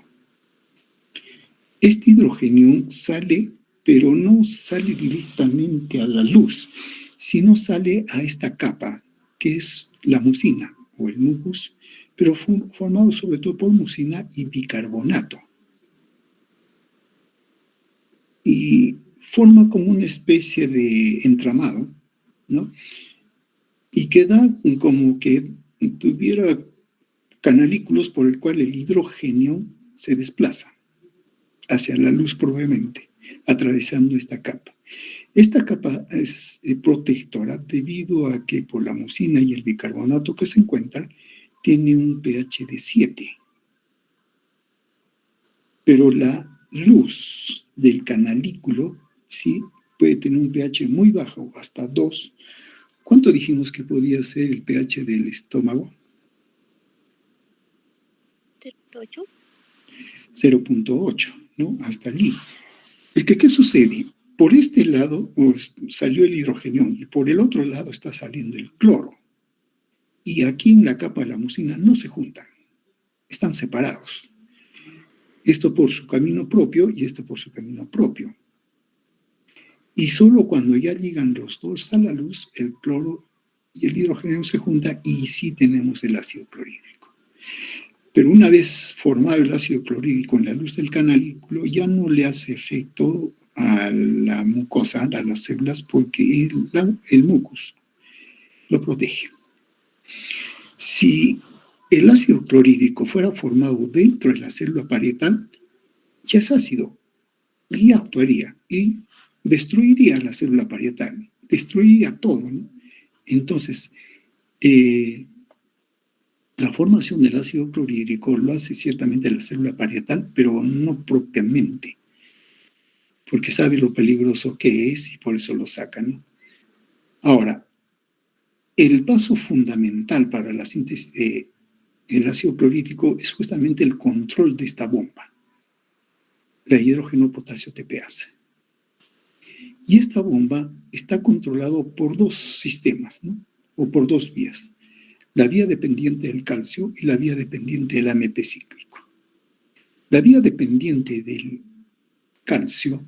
Speaker 1: Este hidrógeno sale, pero no sale directamente a la luz, sino sale a esta capa, que es la mucina o el mucus, pero formado sobre todo por mucina y bicarbonato. Y forma como una especie de entramado, ¿no? Y queda como que tuviera canalículos por el cual el hidrógeno se desplaza hacia la luz probablemente, atravesando esta capa. Esta capa es protectora debido a que por la mucina y el bicarbonato que se encuentran, tiene un pH de 7. Pero la luz del canalículo, sí, puede tener un pH muy bajo, hasta 2. ¿Cuánto dijimos que podía ser el pH del estómago?
Speaker 3: 0.8.
Speaker 1: 0.8, ¿no? Hasta allí. Es que, ¿qué sucede? Por este lado salió el hidrógeno y por el otro lado está saliendo el cloro. Y aquí en la capa de la mucina no se juntan, están separados. Esto por su camino propio y esto por su camino propio. Y solo cuando ya llegan los dos a la luz, el cloro y el hidrógeno se juntan y sí tenemos el ácido clorhídrico. Pero una vez formado el ácido clorhídrico en la luz del canalículo, ya no le hace efecto a la mucosa, a las células, porque el mucus lo protege. Si el ácido clorhídrico fuera formado dentro de la célula parietal, ya es ácido y actuaría y destruiría la célula parietal, destruiría todo, ¿no? Entonces, la formación del ácido clorhídrico lo hace ciertamente la célula parietal, pero no propiamente, porque sabe lo peligroso que es y por eso lo saca, ¿no? Ahora, el paso fundamental para la síntesis del ácido clorhídrico es justamente el control de esta bomba, la hidrógeno potasio TPasa. Y esta bomba está controlada por dos sistemas, ¿no? O por dos vías. La vía dependiente del calcio y la vía dependiente del AMP cíclico. La vía dependiente del calcio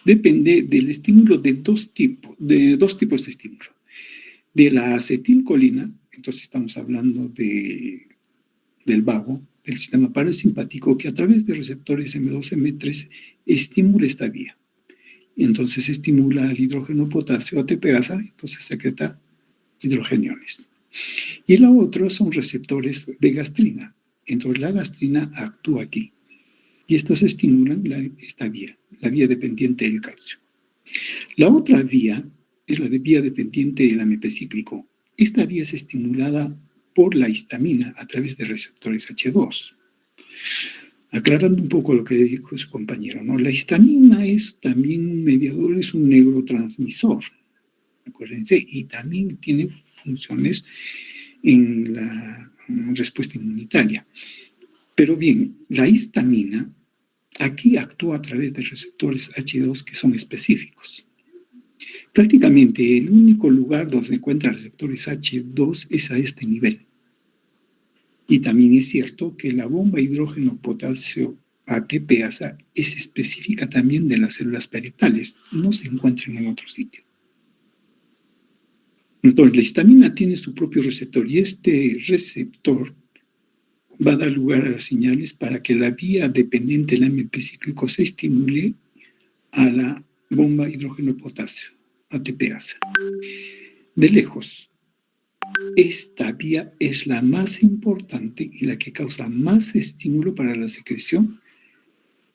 Speaker 1: depende del estímulo de dos tipos de estímulo. De la acetilcolina, entonces estamos hablando del vago, del sistema parasimpático, que a través de receptores M2, M3 estimula esta vía. Entonces estimula el hidrógeno potasio ATPasa, entonces secreta hidrogeniones. Y la otra son receptores de gastrina. Entonces la gastrina actúa aquí. Y estas estimulan esta vía, la vía dependiente del calcio. La otra vía es la de vía dependiente del AMP cíclico. Esta vía es estimulada por la histamina a través de receptores H2. Aclarando un poco lo que dijo su compañero, ¿no? La histamina es también un mediador, es un neurotransmisor, acuérdense, y también tiene funciones en la respuesta inmunitaria. Pero bien, la histamina aquí actúa a través de receptores H2 que son específicos. Prácticamente el único lugar donde se encuentran receptores H2 es a este nivel. Y también es cierto que la bomba hidrógeno potasio ATPasa es específica también de las células parietales, no se encuentran en otro sitio. Entonces, la histamina tiene su propio receptor y este receptor va a dar lugar a las señales para que la vía dependiente del AMP cíclico se estimule a la bomba hidrógeno potasio ATPasa. De lejos, esta vía es la más importante y la que causa más estímulo para la secreción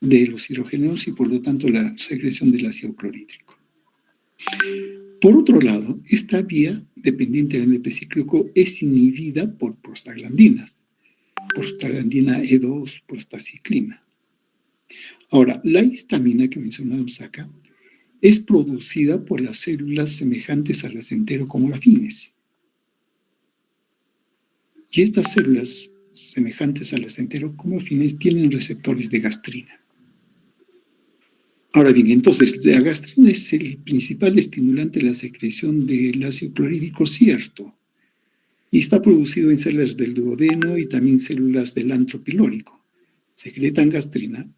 Speaker 1: de los hidrógenos y por lo tanto la secreción del ácido clorhídrico. Por otro lado, esta vía dependiente del AMP cíclico es inhibida por prostaglandinas, prostaglandina E2, prostaciclina. Ahora, la histamina que mencionamos acá es producida por las células semejantes a las enterocromafines. Y estas células semejantes a las enterocromafines tienen receptores de gastrina. Ahora bien, entonces, la gastrina es el principal estimulante de la secreción del ácido clorhídrico, cierto, y está producido en células del duodeno y también células del antro pilórico. Secretan gastrina,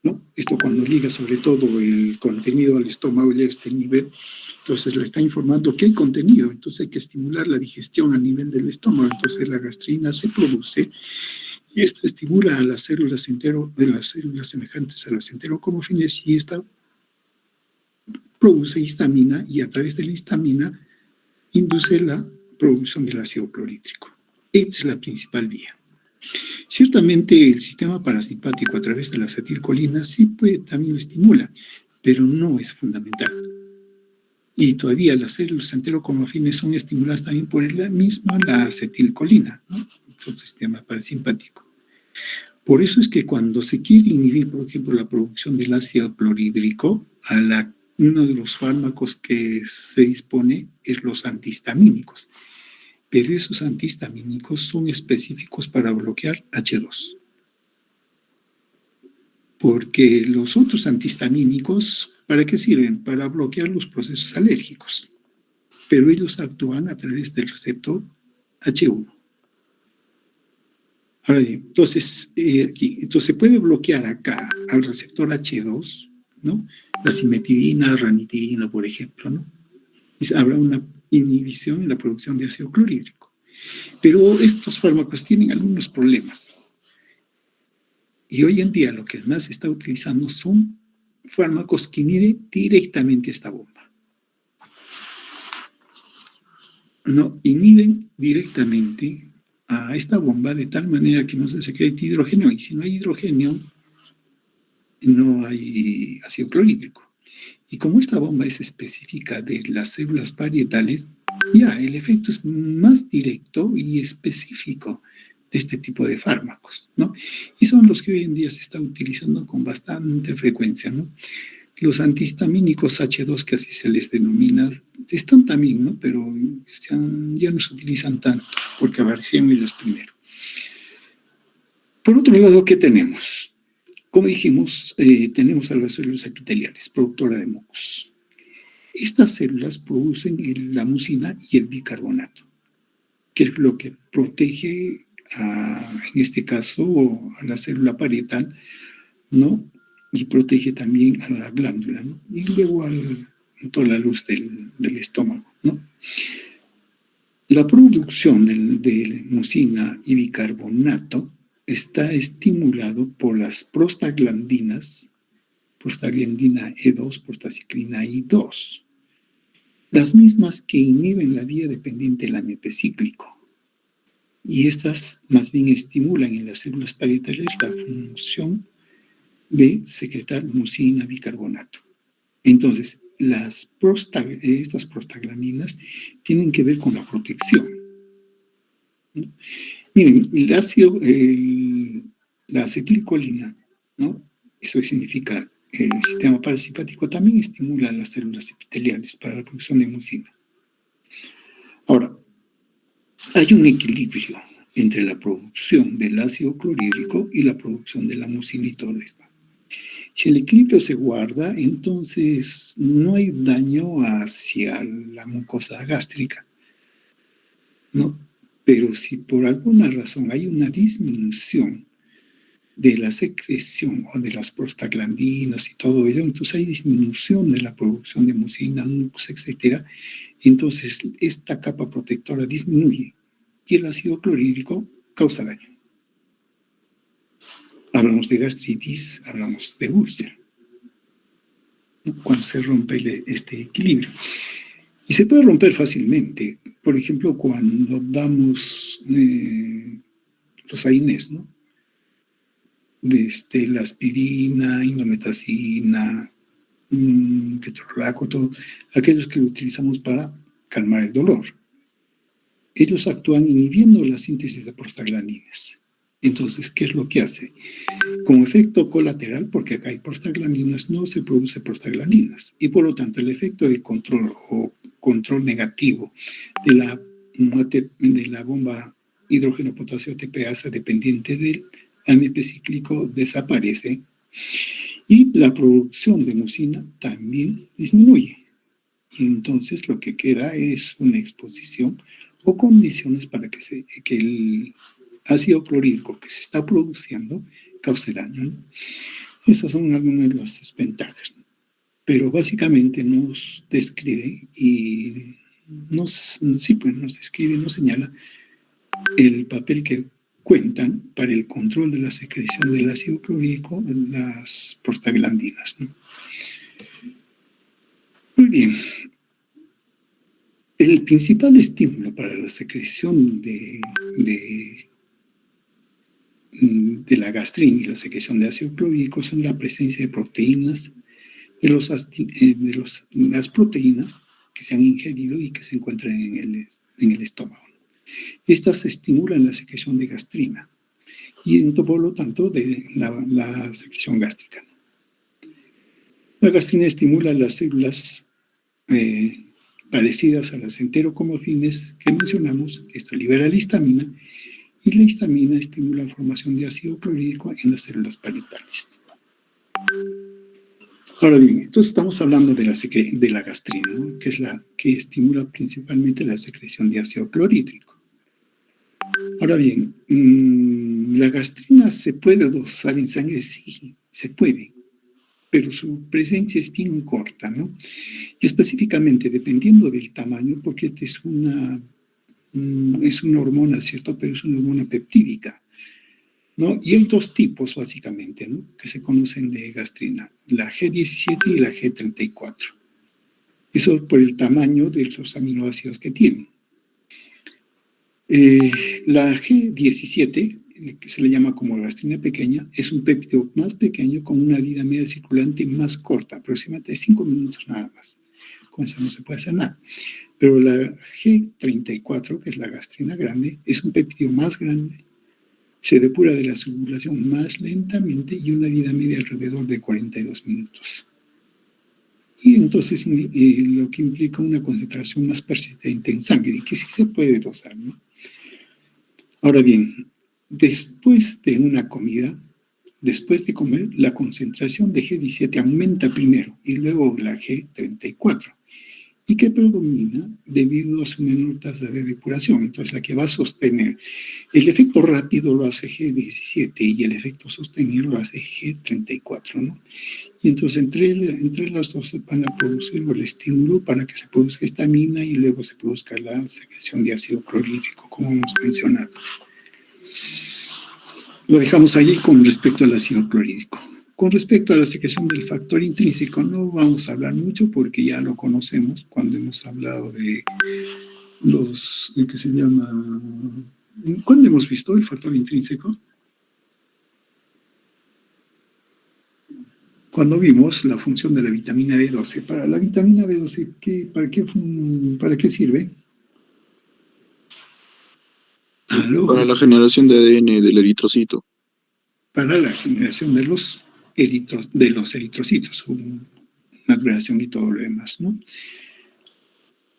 Speaker 1: ¿no? Esto cuando llega sobre todo el contenido al estómago, llega a este nivel, entonces le está informando que hay contenido, entonces hay que estimular la digestión a nivel del estómago, entonces la gastrina se produce y esta estimula a las células de las células semejantes a las enterocromafines y esta produce histamina y a través de la histamina induce la producción del ácido clorhídrico. Esta es la principal vía. Ciertamente el sistema parasimpático a través de la acetilcolina sí también lo estimula, pero no es fundamental. Y todavía las células enterocromafines son estimuladas también por la misma la acetilcolina, ¿no? Es un sistema parasimpático. Por eso es que cuando se quiere inhibir, por ejemplo, la producción del ácido clorhídrico, uno de los fármacos que se dispone es los antihistamínicos. Pero esos antihistamínicos son específicos para bloquear H2. Porque los otros antihistamínicos, ¿para qué sirven? Para bloquear los procesos alérgicos. Pero ellos actúan a través del receptor H1. Ahora bien, entonces, entonces se puede bloquear acá al receptor H2, ¿no? La cimetidina, ranitidina, por ejemplo, ¿no? Y habrá una inhibición en la producción de ácido clorhídrico. Pero estos fármacos tienen algunos problemas. Y hoy en día lo que más se está utilizando son fármacos que inhiben directamente esta bomba. No, inhiben directamente a esta bomba de tal manera que no se secreta hidrógeno, y si no hay hidrógeno, no hay ácido clorhídrico. Y como esta bomba es específica de las células parietales, ya el efecto es más directo y específico de este tipo de fármacos, ¿no? Y son los que hoy en día se están utilizando con bastante frecuencia, ¿no? Los antihistamínicos H2, que así se les denomina, están también, ¿no? Pero ya no se utilizan tanto porque aparecieron ellos primero. Por otro lado, ¿qué tenemos? Como dijimos, tenemos a las células epiteliales, productoras de mucos. Estas células producen la mucina y el bicarbonato, que es lo que protege, en este caso, a la célula parietal, ¿no? Y protege también a la glándula, ¿no? Y luego a toda la luz del estómago, ¿no? La producción de mucina y bicarbonato está estimulado por las prostaglandinas, prostaglandina E2, prostaciclina I2, las mismas que inhiben la vía dependiente del AMP cíclico. Y estas más bien estimulan en las células parietales la función de secretar mucina bicarbonato. Entonces, estas prostaglandinas tienen que ver con la protección, ¿no? Miren, la acetilcolina, ¿no? Eso significa el sistema parasimpático, también estimula las células epiteliales para la producción de mucina. Ahora, hay un equilibrio entre la producción del ácido clorhídrico y la producción de la mucina y todo esto. Si el equilibrio se guarda, entonces no hay daño hacia la mucosa gástrica, ¿no? Pero si por alguna razón hay una disminución de la secreción o de las prostaglandinas y todo ello, entonces hay disminución de la producción de mucina, mucosa, etc. Entonces esta capa protectora disminuye y el ácido clorhídrico causa daño. Hablamos de gastritis, hablamos de úlcera, cuando se rompe este equilibrio. Y se puede romper fácilmente, por ejemplo, cuando damos los AINES, ¿no? La aspirina, indometacina, ketorolaco, todo, aquellos que lo utilizamos para calmar el dolor. Ellos actúan inhibiendo la síntesis de prostaglandinas. Entonces, ¿qué es lo que hace? Como efecto colateral, porque acá hay prostaglandinas, no se produce prostaglandinas. Y por lo tanto, el efecto de control o control negativo de la bomba hidrógeno-potasio ATPasa dependiente del AMP cíclico desaparece y la producción de mucina también disminuye. Y entonces lo que queda es una exposición o condiciones para que el ácido clorhídrico que se está produciendo cause daño, ¿no? Esas son algunas de las ventajas, ¿no? Pero básicamente nos describe y nos describe, nos señala el papel que cuentan para el control de la secreción del ácido clorhídrico en las prostaglandinas, ¿no? Muy bien. El principal estímulo para la secreción de la gastrina y la secreción de ácido clorhídrico son la presencia de proteínas, las proteínas que se han ingerido y que se encuentran en el estómago. Estas estimulan la secreción de gastrina y por lo tanto de la secreción gástrica. La gastrina estimula las células parecidas a las enterocromofines que mencionamos. Esto libera la histamina y la histamina estimula la formación de ácido clorhídrico en las células parietales. Ahora bien, entonces estamos hablando de la gastrina, ¿no? Que es la que estimula principalmente la secreción de ácido clorhídrico. Ahora bien, ¿la gastrina se puede dosar en sangre? Sí, se puede, pero su presencia es bien corta, ¿no? Y específicamente dependiendo del tamaño, porque esta es una es una hormona, ¿cierto? Pero es una hormona peptídica, ¿no? Y hay dos tipos, básicamente, ¿no?, que se conocen de gastrina, la G17 y la G34. Eso por el tamaño de los aminoácidos que tienen. La G17, que se le llama como gastrina pequeña, es un péptido más pequeño con una vida media circulante más corta, aproximadamente 5 minutos nada más. Con eso no se puede hacer nada. Pero la G34, que es la gastrina grande, es un péptido más grande, se depura de la circulación más lentamente y una vida media alrededor de 42 minutos. Y entonces lo que implica una concentración más persistente en sangre y que sí se puede dosar, ¿no? Ahora bien, después de una comida, después de comer, la concentración de G17 aumenta primero y luego la G34. ¿Y qué predomina debido a su menor tasa de depuración? Entonces, la que va a sostener. El efecto rápido lo hace G17 y el efecto sostenido lo hace G34, ¿no? Y entonces entre las dos se van a producir el estímulo para que se produzca histamina y luego se produzca la secreción de ácido clorhídrico, como hemos mencionado. Lo dejamos ahí con respecto al ácido clorhídrico. Con respecto a la secreción del factor intrínseco, no vamos a hablar mucho porque ya lo conocemos cuando hemos hablado de los, ¿qué se llama? ¿Cuándo hemos visto el factor intrínseco? Cuando vimos la función de la vitamina B12. Para la vitamina B12, ¿para qué sirve?
Speaker 3: Para la generación de ADN del eritrocito.
Speaker 1: Para la generación de los eritrocitos, su maduración y todo lo demás, ¿no?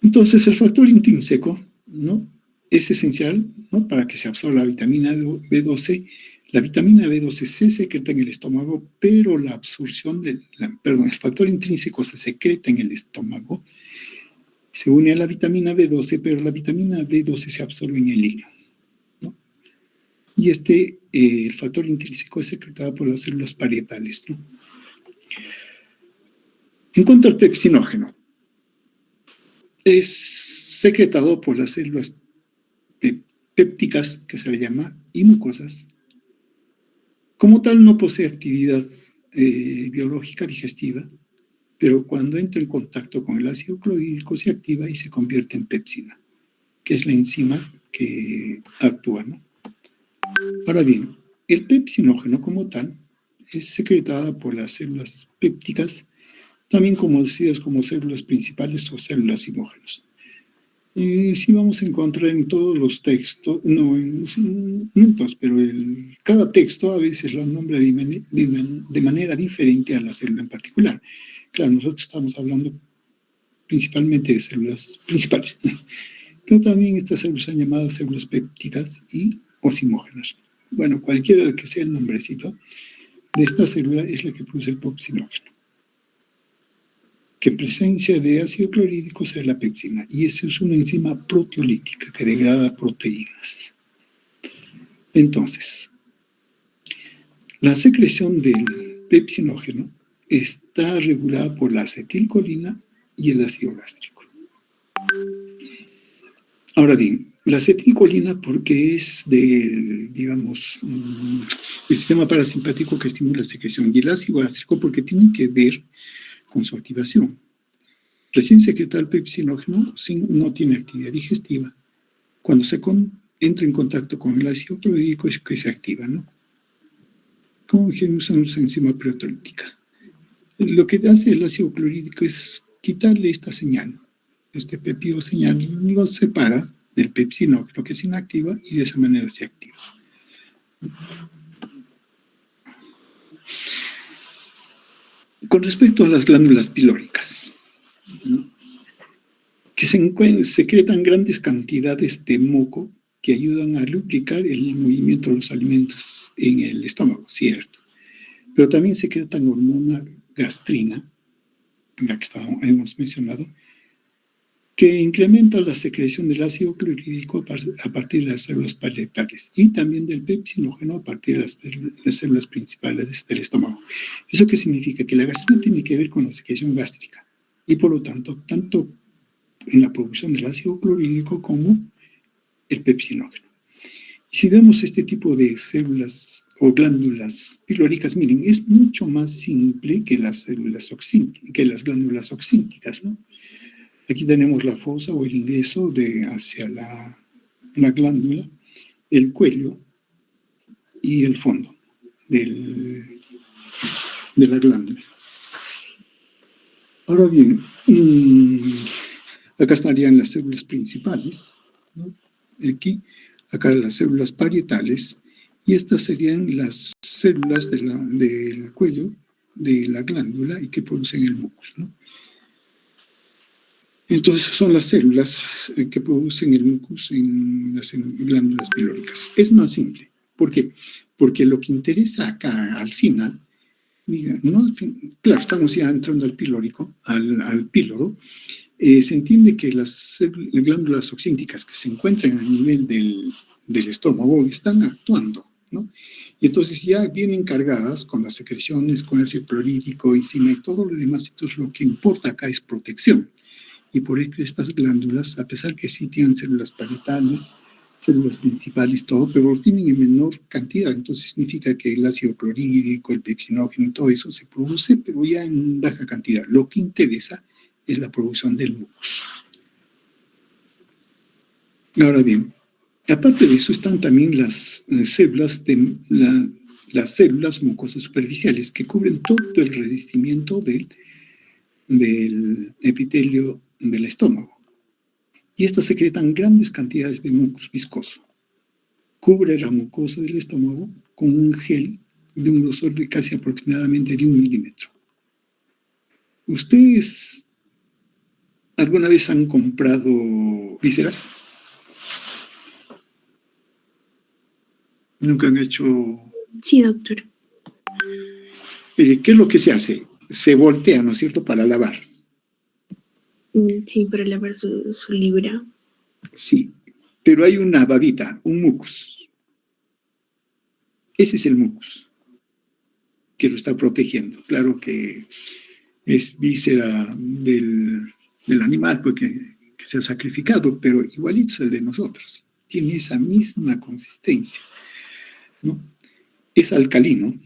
Speaker 1: Entonces, el factor intrínseco, ¿no?, es esencial, ¿no?, para que se absorba la vitamina B12. La vitamina B12 se secreta en el estómago, pero la absorción el factor intrínseco se secreta en el estómago, se une a la vitamina B12, pero la vitamina B12 se absorbe en el hígado, ¿no? Y el factor intrínseco es secretado por las células parietales, ¿no? En cuanto al pepsinógeno, es secretado por las células pépticas, que se le llama, y mucosas. Como tal, no posee actividad biológica digestiva, pero cuando entra en contacto con el ácido clorhídrico se activa y se convierte en pepsina, que es la enzima que actúa, ¿no? Ahora bien, el pepsinógeno como tal es secretada por las células pépticas, también conocidas como células principales o células imógenas. Sí vamos a encontrar en todos los textos, no en todos, pero cada texto a veces lo nombra de manera diferente a la célula en particular. Claro, nosotros estamos hablando principalmente de células principales, pero también estas células son llamadas células pépticas y osimógenas. Bueno, cualquiera que sea el nombrecito de esta célula es la que produce el pepsinógeno, que en presencia de ácido clorhídrico se da la pepsina, y eso es una enzima proteolítica que degrada proteínas. Entonces, la secreción del pepsinógeno está regulada por la acetilcolina y el ácido gástrico. Ahora bien, la acetilcolina, porque es digamos, el sistema parasimpático que estimula la secreción, y el ácido gástrico porque tiene que ver con su activación. Recién secretado el pepsinógeno no tiene actividad digestiva. Cuando entra en contacto con el ácido clorhídrico es que se activa, ¿no? Como dijimos, es una enzima proteolítica. Lo que hace el ácido clorhídrico es quitarle esta señal. Este péptido señal lo separa del pepsinógeno, que se inactiva, y de esa manera se activa. Con respecto a las glándulas pilóricas, ¿no?, que secretan grandes cantidades de moco que ayudan a lubricar el movimiento de los alimentos en el estómago, cierto. Pero también secretan hormona gastrina, la que hemos mencionado, que incrementa la secreción del ácido clorhídrico a partir de las células parietales y también del pepsinógeno a partir de las células principales del estómago. ¿Eso qué significa? Que la gastrina tiene que ver con la secreción gástrica y por lo tanto, tanto en la producción del ácido clorhídrico como el pepsinógeno. Y si vemos este tipo de células o glándulas pilóricas, miren, es mucho más simple que las glándulas oxínticas, ¿no? Aquí tenemos la fosa o el ingreso hacia la glándula, el cuello y el fondo de la glándula. Ahora bien, acá estarían las células principales, ¿no? Acá las células parietales, y estas serían las células del cuello de la glándula y que producen el mucus, ¿no? Entonces son las células que producen el mucus en las glándulas pilóricas. Es más simple. ¿Por qué? Porque lo que interesa acá al final, claro, estamos ya entrando al pilórico, al píloro. Se entiende que las glándulas oxínticas que se encuentran a nivel del estómago están actuando, ¿no? Y entonces ya vienen cargadas con las secreciones, con ácido clorhídrico, enzima y todo lo demás. Entonces lo que importa acá es protección. Y por ello estas glándulas, a pesar que sí tienen células parietales, células principales, todo, pero lo tienen en menor cantidad. Entonces significa que el ácido clorhídrico, el pepsinógeno y todo eso se produce, pero ya en baja cantidad. Lo que interesa es la producción del mucus. Ahora bien, aparte de eso están también las células las células mucosas superficiales que cubren todo el revestimiento del epitelio del estómago. Y estas secretan grandes cantidades de mucus viscoso. Cubre la mucosa del estómago con un gel de un grosor de casi aproximadamente de 1 milímetro. ¿Ustedes alguna vez han comprado vísceras? ¿Nunca han hecho?
Speaker 4: Sí, doctor.
Speaker 1: ¿Qué es lo que se hace? Se voltea, ¿no es cierto?, para lavar.
Speaker 4: Sí, para lavar su libra.
Speaker 1: Sí, pero hay una babita, un mucus. Ese es el mucus que lo está protegiendo. Claro que es víscera del animal porque se ha sacrificado, pero igualito es el de nosotros. Tiene esa misma consistencia, ¿no? Es alcalino,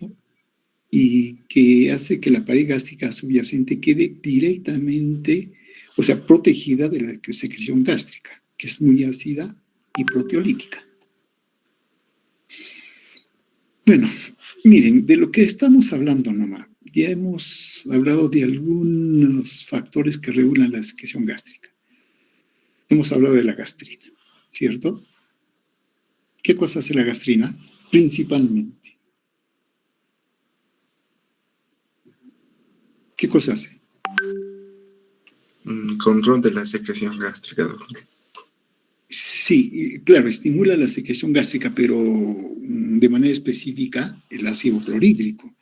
Speaker 1: ¿no? Y que hace que la pared gástrica subyacente quede directamente, o sea, protegida de la secreción gástrica, que es muy ácida y proteolítica. Bueno, miren, de lo que estamos hablando nomás, ya hemos hablado de algunos factores que regulan la secreción gástrica. Hemos hablado de la gastrina, ¿cierto? ¿Qué cosa hace la gastrina? Principalmente. ¿Qué cosa hace?
Speaker 2: Control de la secreción gástrica, doctor.
Speaker 1: Sí, claro, estimula la secreción gástrica, pero de manera específica el ácido clorhídrico,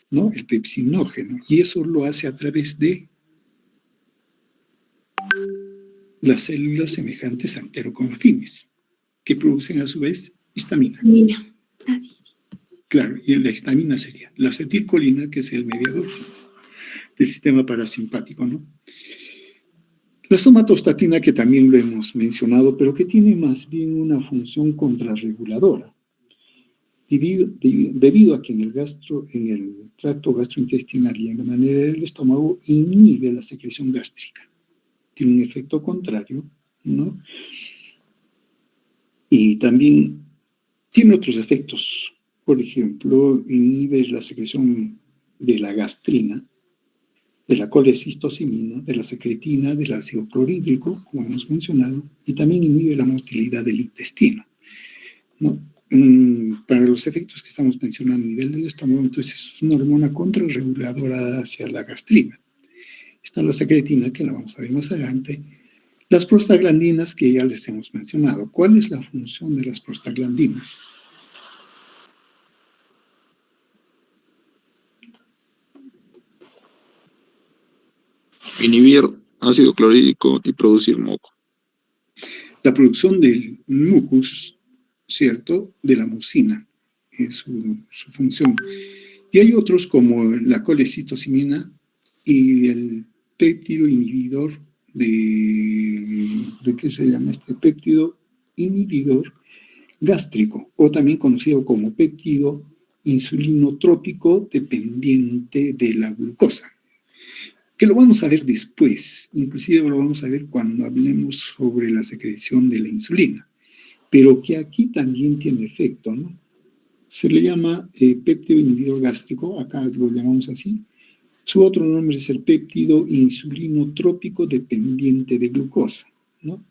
Speaker 1: ¿no? El pepsinógeno, y eso lo hace a través de las células semejantes a enteroconfines, que producen a su vez histamina.
Speaker 4: Mira, así.
Speaker 1: Claro, y la histamina sería la acetilcolina, que es el mediador del sistema parasimpático, ¿no? La somatostatina, que también lo hemos mencionado, pero que tiene más bien una función contrarreguladora, debido a que en el tracto gastrointestinal y en la manera del estómago inhibe la secreción gástrica. Tiene un efecto contrario, ¿no? Y también tiene otros efectos. Por ejemplo, inhibe la secreción de la gastrina, de la colecistocimina, de la secretina, del ácido clorhídrico, como hemos mencionado, y también inhibe la motilidad del intestino, ¿no? Para los efectos que estamos mencionando a nivel del estómago, entonces es una hormona contrarreguladora hacia la gastrina. Está la secretina, que la vamos a ver más adelante. Las prostaglandinas, que ya les hemos mencionado. ¿Cuál es la función de las prostaglandinas?
Speaker 3: Inhibir ácido clorhídrico y producir moco.
Speaker 1: La producción del mucus, ¿cierto?, de la mucina, es su función. Y hay otros como la colecistocimina y el péptido inhibidor de de qué se llama este péptido inhibidor gástrico, o también conocido como péptido insulinotrópico dependiente de la glucosa, que lo vamos a ver después, inclusive lo vamos a ver cuando hablemos sobre la secreción de la insulina, pero que aquí también tiene efecto, ¿no? Se le llama péptido inhibidor gástrico, acá lo llamamos así. Su otro nombre es el péptido insulinotrópico dependiente de glucosa, ¿no?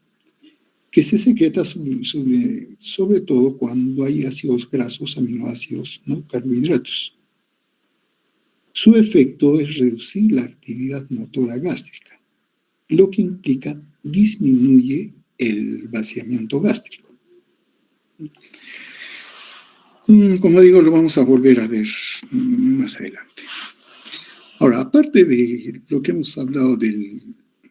Speaker 1: Que se secreta sobre todo cuando hay ácidos grasos, aminoácidos, ¿no? Carbohidratos. Su efecto es reducir la actividad motora gástrica, lo que implica disminuye el vaciamiento gástrico. Como digo, lo vamos a volver a ver más adelante. Ahora, aparte de lo que hemos hablado de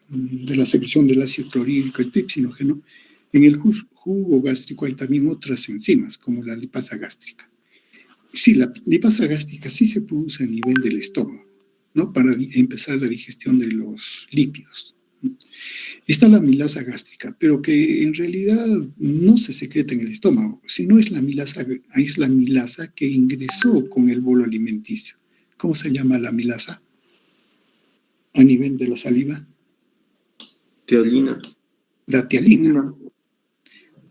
Speaker 1: la secreción del ácido clorhídrico, el pepsinógeno, en el jugo gástrico hay también otras enzimas, como la lipasa gástrica. Sí, la lipasa gástrica sí se produce a nivel del estómago, ¿no? Para empezar la digestión de los lípidos. Está la amilasa gástrica, pero que en realidad no se secreta en el estómago, sino es la amilasa que ingresó con el bolo alimenticio. ¿Cómo se llama la amilasa a nivel de la saliva?
Speaker 2: Tiolina.
Speaker 1: La tialina,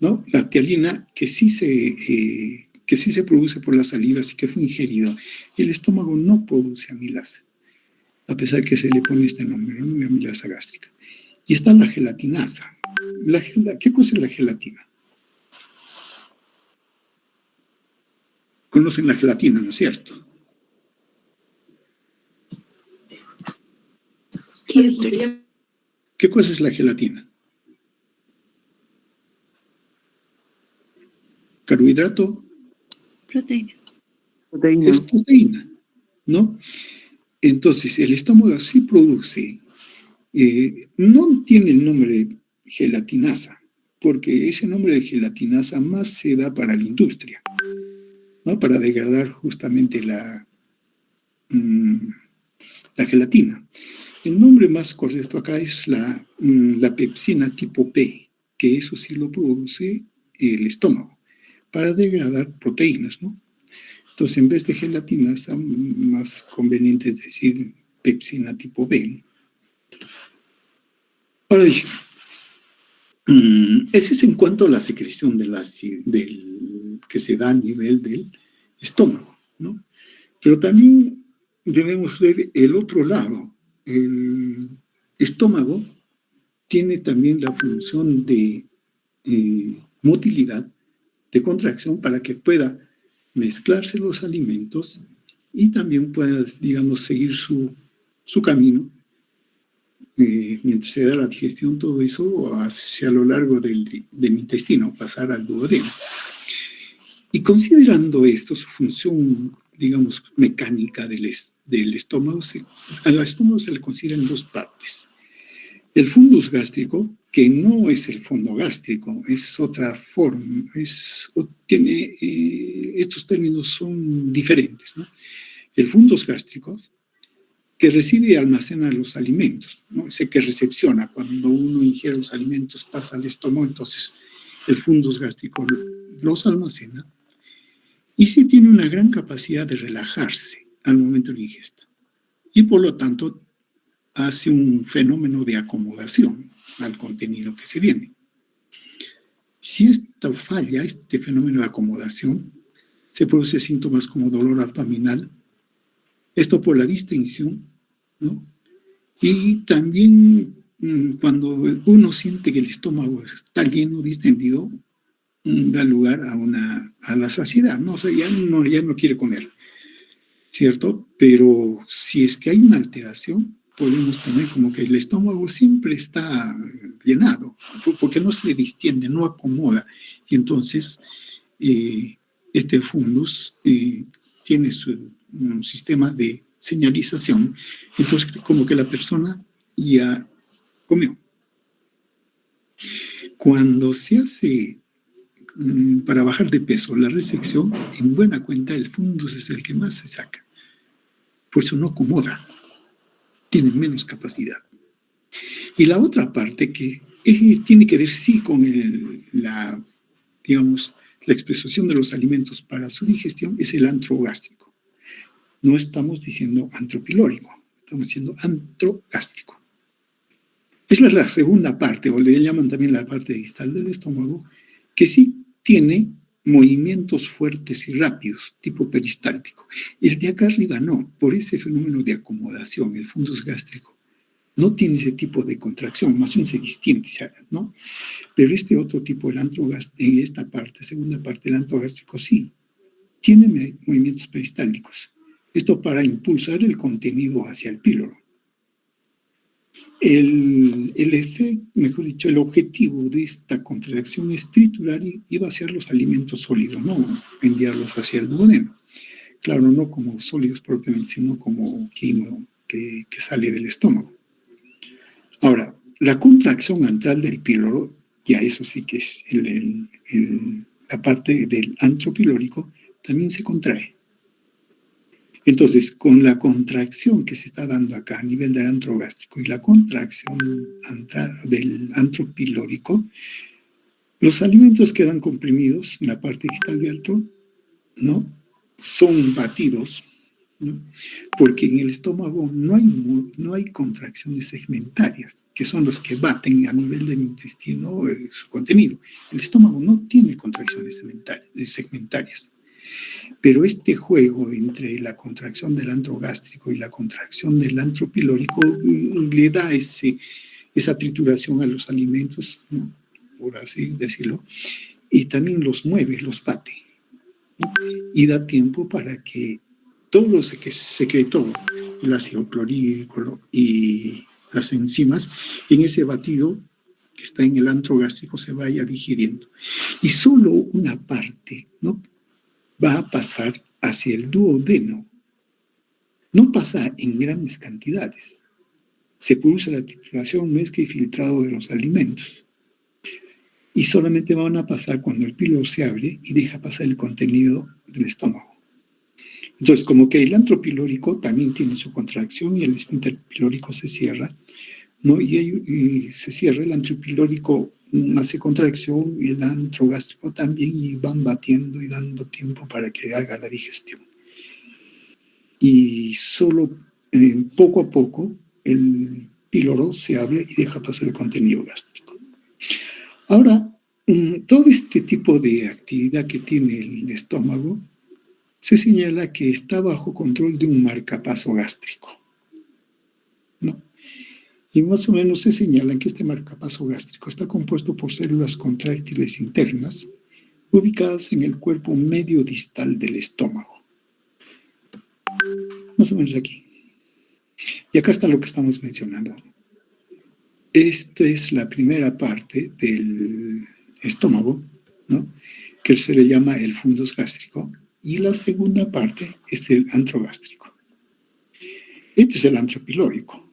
Speaker 1: ¿no? La tialina que sí se produce por la saliva, así que fue ingerido. El estómago no produce amilasa, a pesar que se le pone este nombre, ¿no? La amilasa gástrica. Y está la gelatinasa. ¿Qué cosa es la gelatina? Conocen la gelatina, ¿no es cierto?
Speaker 4: Sí, doctor.
Speaker 1: ¿Qué cosa es la gelatina? Carbohidrato.
Speaker 4: Proteína.
Speaker 1: Es proteína, ¿no? Entonces, el estómago sí produce, no tiene el nombre de gelatinasa, porque ese nombre de gelatinasa más se da para la industria, ¿no? Para degradar justamente la gelatina. El nombre más correcto acá es la pepsina tipo P, que eso sí lo produce el estómago, para degradar proteínas, ¿no? Entonces, en vez de gelatinasa, más conveniente es decir pepsina tipo B. Ahora bien, ese es en cuanto a la secreción que se da a nivel del estómago, ¿no? Pero también debemos ver el otro lado. El estómago tiene también la función de motilidad, de contracción, para que pueda mezclarse los alimentos y también pueda, digamos, seguir su camino mientras se da la digestión, todo eso hacia lo largo del intestino, pasar al duodeno. Y considerando esto, su función, digamos, mecánica del estómago, al estómago se le considera en dos partes. El fundus gástrico, que no es el fondo gástrico, es otra forma, estos términos son diferentes, ¿no? El fundus gástrico, que recibe y almacena los alimentos, ¿no? Ese que recepciona cuando uno ingiere los alimentos, pasa al estómago, entonces el fundus gástrico los almacena y sí tiene una gran capacidad de relajarse al momento de la ingesta y por lo tanto hace un fenómeno de acomodación al contenido que se viene. Si esto falla, este fenómeno de acomodación, se produce síntomas como dolor abdominal, esto por la distensión, ¿no? Y también cuando uno siente que el estómago está lleno, distendido, da lugar a la saciedad, ¿no? O sea, ya no quiere comer, ¿cierto? Pero si es que hay una alteración, podemos tener como que el estómago siempre está llenado, porque no se le distiende, no acomoda. Y entonces, este fundus tiene un sistema de señalización, entonces como que la persona ya comió. Cuando se hace para bajar de peso la resección, en buena cuenta el fundus es el que más se saca, por eso no acomoda, tiene menos capacidad. Y la otra parte, que tiene que ver, sí, con digamos, la expresión de los alimentos para su digestión, es el antro gástrico. No estamos diciendo antropilórico, estamos diciendo antro gástrico. Esa es la segunda parte, o le llaman también la parte distal del estómago, que sí tiene movimientos fuertes y rápidos, tipo peristáltico. El de acá arriba no, por ese fenómeno de acomodación, el fundus gástrico, no tiene ese tipo de contracción, más bien se distiende, ¿no? Pero este otro tipo, el antrogástrico, en esta parte, segunda parte, el antrogástrico, sí, tiene movimientos peristálticos. Esto para impulsar el contenido hacia el píloro. El efecto, mejor dicho, el objetivo de esta contracción es triturar y vaciar los alimentos sólidos, no enviarlos hacia el duodeno. Claro, no como sólidos propiamente, sino como quimo que sale del estómago. Ahora, la contracción antral del píloro, ya eso sí que es la parte del antro pilórico, también se contrae. Entonces, con la contracción que se está dando acá a nivel del antro gástrico y la contracción del antro pilórico, los alimentos quedan comprimidos en la parte distal del antro, ¿no? Son batidos, ¿no? Porque en el estómago no hay contracciones segmentarias, que son los que baten a nivel del intestino su contenido. El estómago no tiene contracciones segmentarias. Pero este juego entre la contracción del antro gástrico y la contracción del antro pilórico le da esa trituración a los alimentos, ¿no? Por así decirlo, y también los mueve, los bate, ¿no? Y da tiempo para que todo lo que secretó el ácido clorhídrico y las enzimas en ese batido que está en el antro gástrico se vaya digiriendo. Y solo una parte, ¿no?, va a pasar hacia el duodeno. No pasa en grandes cantidades. Se produce la trituración, mezcla y filtrado de los alimentos. Y solamente van a pasar cuando el píloro se abre y deja pasar el contenido del estómago. Entonces, como que el antro pilórico también tiene su contracción y el esfínter pilórico se cierra, ¿no? Y se cierra el antro pilórico, hace contracción y el antro gástrico también, y van batiendo y dando tiempo para que haga la digestión. Y solo poco a poco el píloro se abre y deja pasar el contenido gástrico. Ahora, todo este tipo de actividad que tiene el estómago se señala que está bajo control de un marcapaso gástrico, ¿no? Y más o menos se señala que este marcapaso gástrico está compuesto por células contráctiles internas ubicadas en el cuerpo medio distal del estómago. Más o menos aquí. Y acá está lo que estamos mencionando. Esta es la primera parte del estómago, ¿no?, que se le llama el fundus gástrico, y la segunda parte es el antro gástrico. Este es el antro pilórico.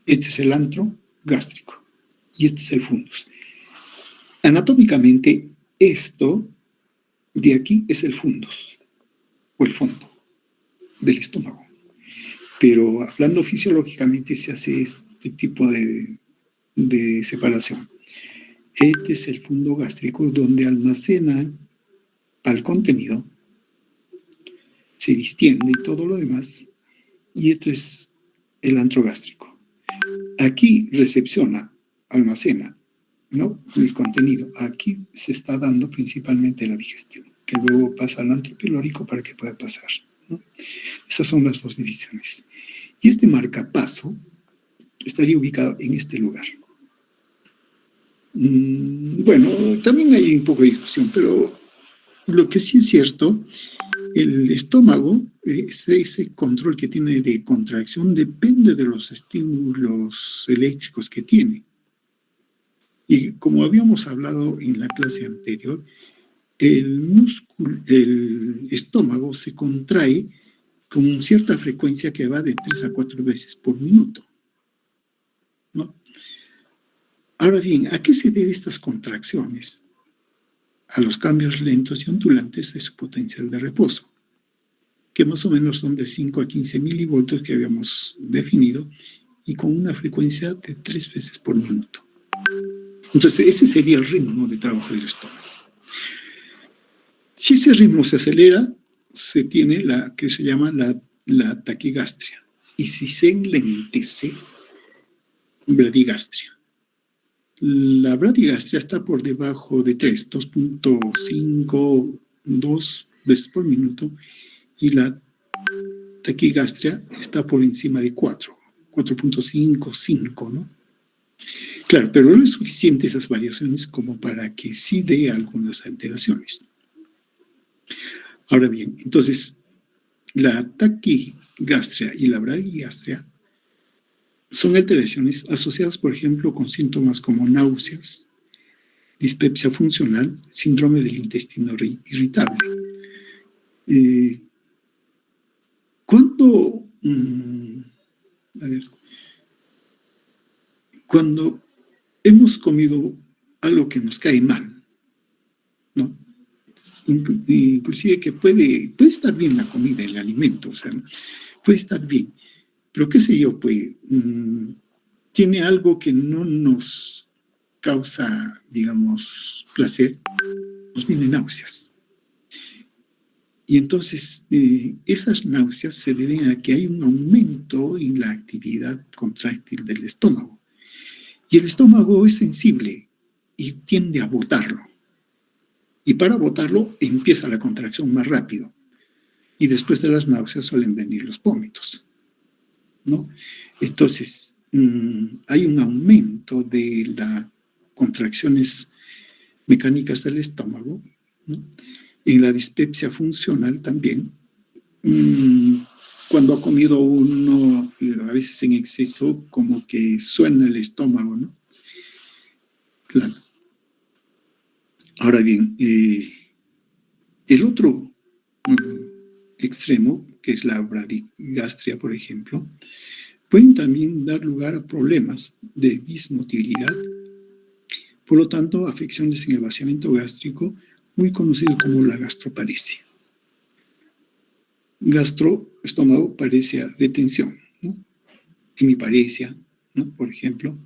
Speaker 1: Este es el antro gástrico y este es el fundus. Anatómicamente, esto de aquí es el fundus o el fondo del estómago. Pero hablando fisiológicamente se hace este tipo de separación. Este es el fundo gástrico donde almacena al contenido, se distiende y todo lo demás, y este es el antro gástrico. Aquí recepciona, almacena, ¿no?, el contenido. Aquí se está dando principalmente la digestión, que luego pasa al antro pilórico para que pueda pasar, ¿no? Esas son las dos divisiones. Y este marcapaso estaría ubicado en este lugar. Bueno, también hay un poco de discusión, pero lo que sí es cierto, el estómago, ese control que tiene de contracción depende de los estímulos eléctricos que tiene. Y como habíamos hablado en la clase anterior, el estómago se contrae con cierta frecuencia que va de 3 a 4 veces por minuto, ¿no? Ahora bien, ¿a qué se deben estas contracciones? A los cambios lentos y ondulantes de su potencial de reposo, que más o menos son de 5 a 15 milivoltios que habíamos definido, y con una frecuencia de 3 veces por minuto. Entonces, ese sería el ritmo de trabajo del estómago. Si ese ritmo se acelera, se tiene la que se llama la taquigastria. Y si se enlentece, bradigastria. La bradigastria está por debajo de 3, 2.5, 2 veces por minuto, y la taquigastria está por encima de 4, 4.5, 5, ¿no? Claro, pero no es suficiente esas variaciones como para que sí dé algunas alteraciones. Ahora bien, entonces, la taquigastria y la bradigastria son alteraciones asociadas, por ejemplo, con síntomas como náuseas, dispepsia funcional, síndrome del intestino irritable. Cuando hemos comido algo que nos cae mal, ¿no? Inclusive que puede estar bien la comida, el alimento, o sea, puede estar bien, pero qué sé yo, pues tiene algo que no nos causa, digamos, placer, nos vienen náuseas. Y entonces esas náuseas se deben a que hay un aumento en la actividad contráctil del estómago. Y el estómago es sensible y tiende a botarlo. Y para botarlo empieza la contracción más rápido. Y después de las náuseas suelen venir los vómitos, ¿no? Entonces, hay un aumento de las contracciones mecánicas del estómago, ¿no? En la dispepsia funcional también. Cuando ha comido uno, a veces en exceso, como que suena el estómago, ¿no? Claro. Ahora bien, el otro extremo, que es la bradigastria, por ejemplo, pueden también dar lugar a problemas de dismotilidad, por lo tanto, afecciones en el vaciamiento gástrico, muy conocido como la gastroparesia. Gastro, estómago, paresia de tensión, ¿no? Hemiparesia, ¿no? Por ejemplo.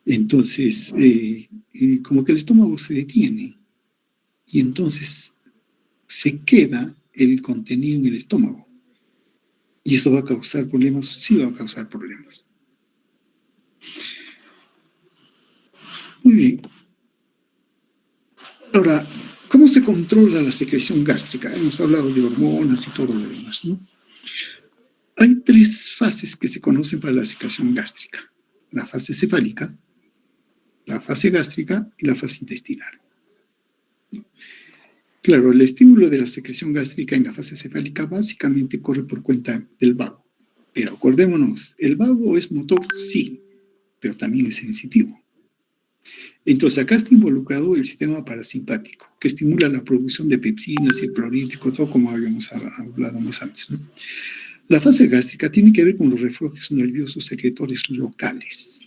Speaker 1: Entonces, como que el estómago se detiene y entonces se queda el contenido en el estómago. ¿Y esto va a causar problemas? Sí va a causar problemas. Muy bien. Ahora, ¿cómo se controla la secreción gástrica? Hemos hablado de hormonas y todo lo demás, ¿no? Hay 3 fases que se conocen para la secreción gástrica. La fase cefálica, la fase gástrica y la fase intestinal. Claro, el estímulo de la secreción gástrica en la fase cefálica básicamente corre por cuenta del vago. Pero acordémonos, el vago es motor, sí, pero también es sensitivo. Entonces, acá está involucrado el sistema parasimpático, que estimula la producción de pepsinas y el clorhídrico, todo como habíamos hablado más antes, ¿no? La fase gástrica tiene que ver con los reflejos nerviosos secretores locales.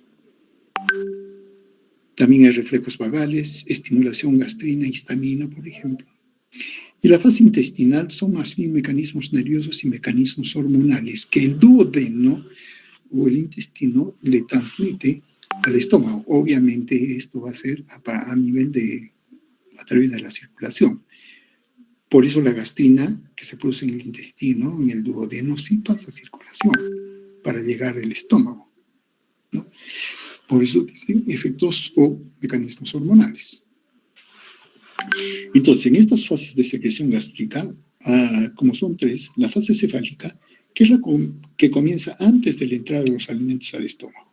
Speaker 1: También hay reflejos vagales, estimulación gastrina, histamina, por ejemplo. Y la fase intestinal son más bien mecanismos nerviosos y mecanismos hormonales que el duodeno o el intestino le transmite al estómago. Obviamente esto va a ser a través de la circulación. Por eso la gastrina que se produce en el intestino, en el duodeno, sí pasa circulación para llegar al estómago, ¿no? Por eso dicen efectos o mecanismos hormonales. Entonces, en estas fases de secreción gástrica, como son 3, la fase cefálica, que es la que comienza antes de la entrada de los alimentos al estómago.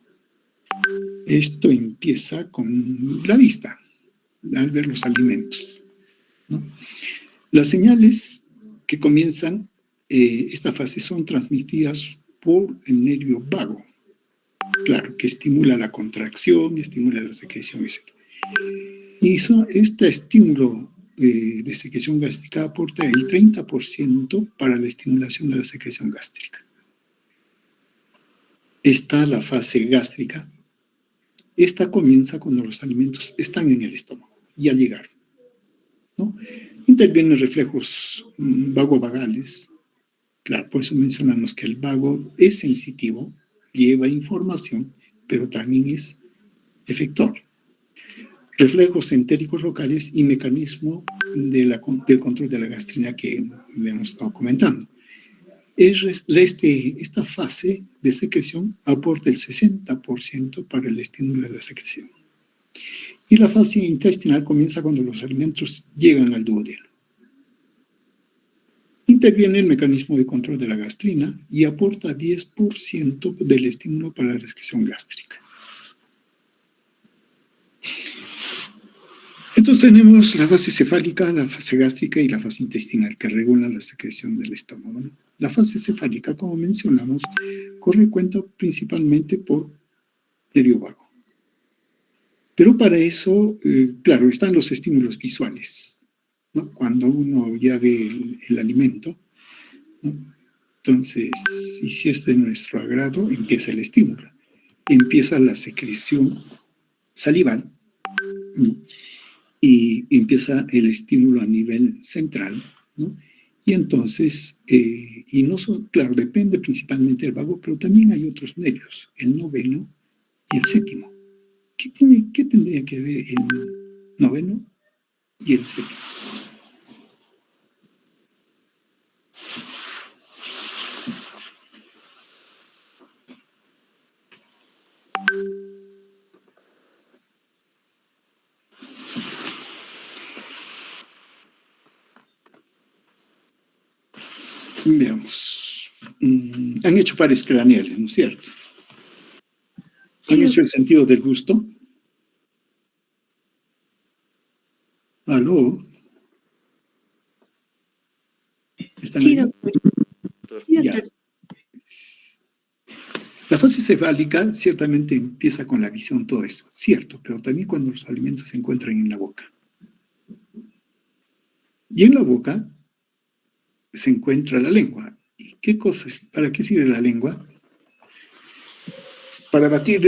Speaker 1: Esto empieza con la vista, al ver los alimentos, ¿no? Las señales que comienzan esta fase son transmitidas por el nervio vago, claro, que estimula la contracción, estimula la secreción, etc. Y este estímulo de secreción gástrica aporta el 30% para la estimulación de la secreción gástrica. Está la fase gástrica. Esta comienza cuando los alimentos están en el estómago y al llegar, ¿no? Intervienen reflejos vagovagales. Claro, por eso mencionamos que el vago es sensitivo, lleva información, pero también es efector, reflejos entéricos locales y mecanismo del control de la gastrina que le hemos estado comentando. Esta fase de secreción aporta el 60% para el estímulo de la secreción. Y la fase intestinal comienza cuando los alimentos llegan al duodeno. Interviene el mecanismo de control de la gastrina y aporta 10% del estímulo para la secreción gástrica. Entonces tenemos la fase cefálica, la fase gástrica y la fase intestinal que regulan la secreción del estómago, ¿no? La fase cefálica, como mencionamos, corre cuenta principalmente por nervio vago. Pero para eso, claro, están los estímulos visuales, ¿no? Cuando uno ya ve el alimento, ¿no? Entonces, y si es de nuestro agrado, empieza el estímulo. Empieza la secreción salival, ¿no? Y empieza el estímulo a nivel central, ¿no? Y entonces, claro, depende principalmente del vago, pero también hay otros nervios, el noveno y el séptimo. ¿Qué tendría que ver el noveno y el séptimo? Veamos. Han hecho pares craneales, ¿no es cierto? ¿Han hecho el sentido del gusto? ¿Aló? ¿Están
Speaker 4: Sí,
Speaker 1: ahí?
Speaker 4: doctor. Sí,
Speaker 1: Ya.
Speaker 4: doctor.
Speaker 1: La fase cefálica ciertamente empieza con la visión, todo esto, cierto, pero también cuando los alimentos se encuentran en la boca. Y en la boca se encuentra la lengua. ¿Y qué cosas? ¿Para qué sirve la lengua? Para batir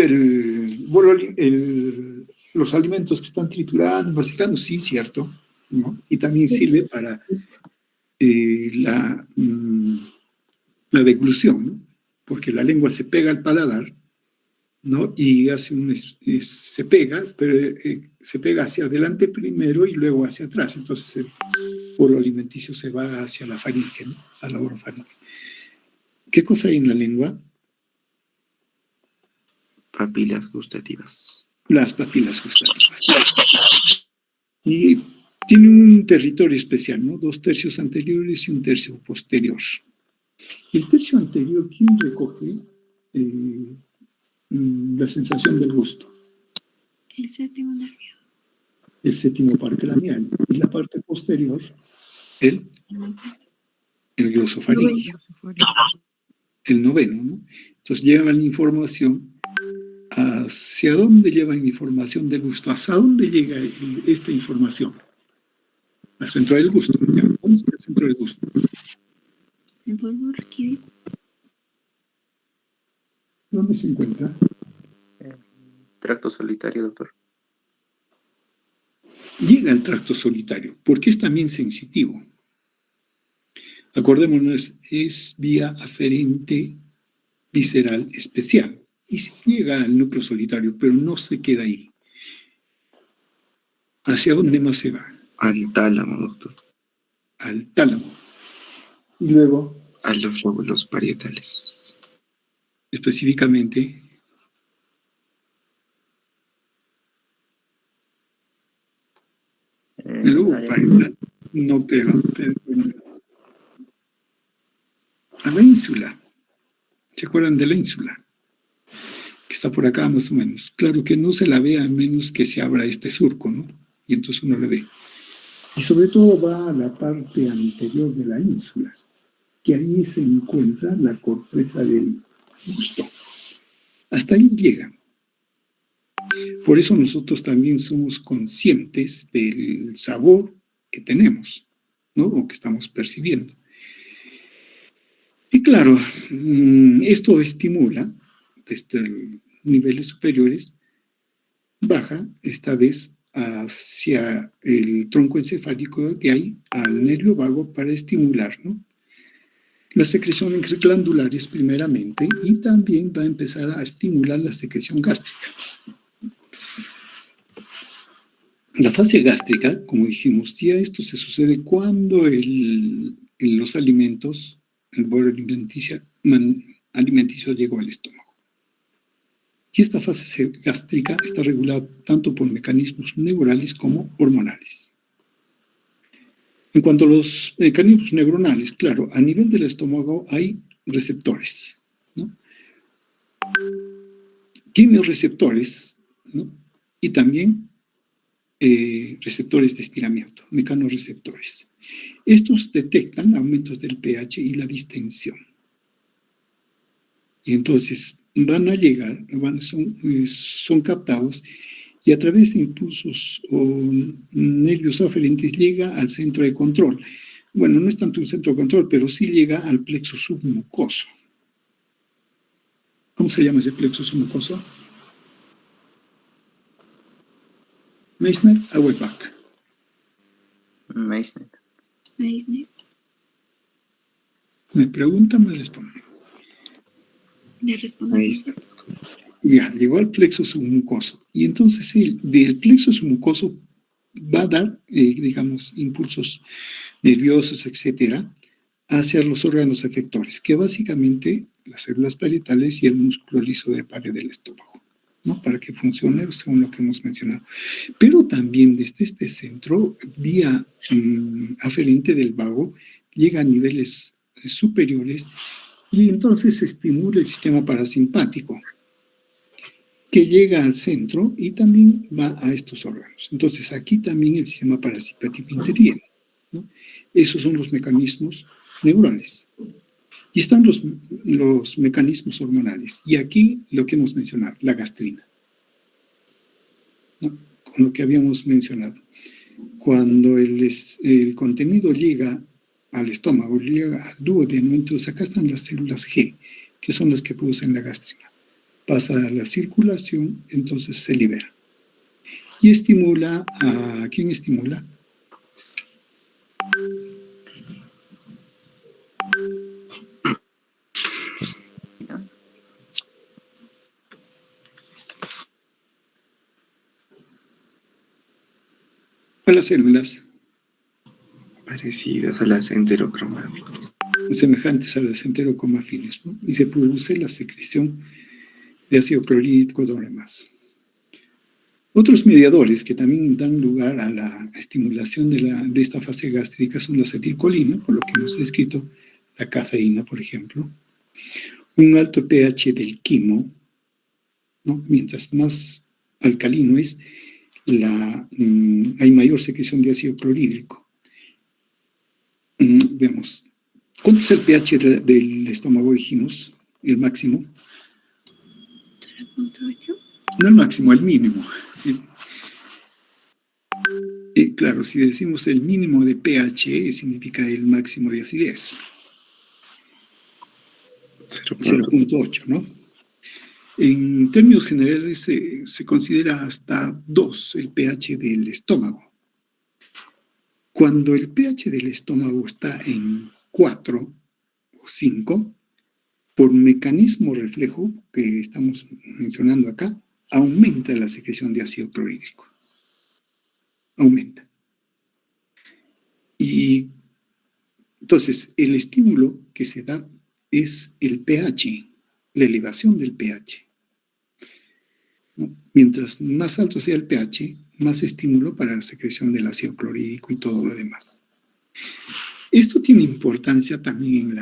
Speaker 1: los alimentos que están triturando, masticando, sí, cierto, ¿no? Y también sirve para la deglución, ¿no? Porque la lengua se pega al paladar, ¿no? Y se pega, pero se pega hacia adelante primero y luego hacia atrás. Entonces el bolo alimenticio se va hacia la faringe, ¿no? A la orofaringe. ¿Qué cosa hay en la lengua?
Speaker 2: Papilas gustativas.
Speaker 1: Las papilas gustativas. Y tiene un territorio especial, ¿no? 2 tercios anteriores y 1 tercio posterior. Y el tercio anterior, ¿quién recoge la sensación del gusto?
Speaker 4: El séptimo nervio.
Speaker 1: El séptimo par craneal. Y la parte posterior, el glosofaringeo. El noveno, ¿no? Entonces llevan información. ¿Hacia dónde llevan información del gusto? ¿Hacia dónde llega esta información? Al centro del gusto. ¿Dónde está el centro del gusto?
Speaker 4: El bulbo raquídeo.
Speaker 1: ¿Dónde se encuentra?
Speaker 2: Tracto solitario, doctor.
Speaker 1: Llega al tracto solitario, porque es también sensitivo. Acordémonos, es vía aferente visceral especial. Y sí llega al núcleo solitario, pero no se queda ahí. ¿Hacia dónde más se va?
Speaker 2: Al tálamo, doctor.
Speaker 1: Al tálamo. Y luego,
Speaker 2: A los lóbulos parietales.
Speaker 1: específicamente, el lobo parietal no pega, pero a la ínsula. ¿Se acuerdan de la ínsula? Que está por acá más o menos. Claro que no se la ve a menos que se abra este surco, ¿no? Y entonces uno la ve. Y sobre todo va a la parte anterior de la ínsula, que ahí se encuentra la corteza del gusto. Hasta ahí llega. Por eso nosotros también somos conscientes del sabor que tenemos, ¿no? O que estamos percibiendo. Y claro, esto estimula desde niveles superiores, baja esta vez hacia el tronco encefálico, de ahí al nervio vago para estimular, ¿no? Las secreciones glandulares primeramente, y también va a empezar a estimular la secreción gástrica. La fase gástrica, como dijimos, ya esto se sucede cuando los alimentos, el bolo alimenticio llegó al estómago. Y esta fase gástrica está regulada tanto por mecanismos neurales como hormonales. En cuanto a los mecanismos neuronales, claro, a nivel del estómago hay receptores, ¿no? Quimiorreceptores, ¿no? Y también receptores de estiramiento, mecanorreceptores. Estos detectan aumentos del pH y la distensión. Y entonces van a llegar, son captados y a través de impulsos o nervios aferentes llega al centro de control. Bueno, no es tanto un centro de control, pero sí llega al plexo submucoso. ¿Cómo se llama ese plexo submucoso? Meissner, Auerbach.
Speaker 2: Meissner.
Speaker 4: Meissner.
Speaker 1: Me pregunta, me responde.
Speaker 4: Le respondo.
Speaker 2: Meissner.
Speaker 1: Ya, llegó al plexo submucoso. Y entonces del plexo submucoso va a dar, digamos, impulsos nerviosos, etcétera, hacia los órganos efectores, que básicamente las células parietales y el músculo liso de la pared del estómago, ¿no? Para que funcione según lo que hemos mencionado. Pero también desde este centro, vía aferente del vago, llega a niveles superiores y entonces se estimula el sistema parasimpático, que llega al centro y también va a estos órganos. Entonces aquí también el sistema parasimpático interviene, ¿no? Esos son los mecanismos neurales. Y están los mecanismos hormonales. Y aquí lo que hemos mencionado, la gastrina, ¿no? Con lo que habíamos mencionado. Cuando el contenido llega al estómago, llega al duodeno, entonces acá están las células G, que son las que producen la gastrina. Pasa a la circulación, entonces se libera. Y estimula ¿a quién estimula? A las células
Speaker 2: Parecidas a las enterocromáticas.
Speaker 1: semejantes a las enterocromafines, ¿no? Y se produce la secreción de ácido clorhídrico más. Otros mediadores que también dan lugar a la estimulación de esta fase gástrica son la acetilcolina, por lo que hemos descrito, la cafeína, por ejemplo, un alto pH del quimo, ¿no? Mientras más alcalino es, hay mayor secreción de ácido clorhídrico. Veamos. ¿Cuánto es el pH del estómago, dijimos? El máximo.
Speaker 4: 0.8.
Speaker 1: No el máximo, el mínimo. Claro, si decimos el mínimo de pH, significa el máximo de acidez. 0.8, ¿no? En términos generales, se considera hasta 2 el pH del estómago. Cuando el pH del estómago está en 4 o 5, por un mecanismo reflejo que estamos mencionando acá, aumenta la secreción de ácido clorhídrico. Aumenta. Y entonces, el estímulo que se da es el pH, la elevación del pH, ¿no? Mientras más alto sea el pH, más estímulo para la secreción del ácido clorhídrico y todo lo demás. Esto tiene importancia también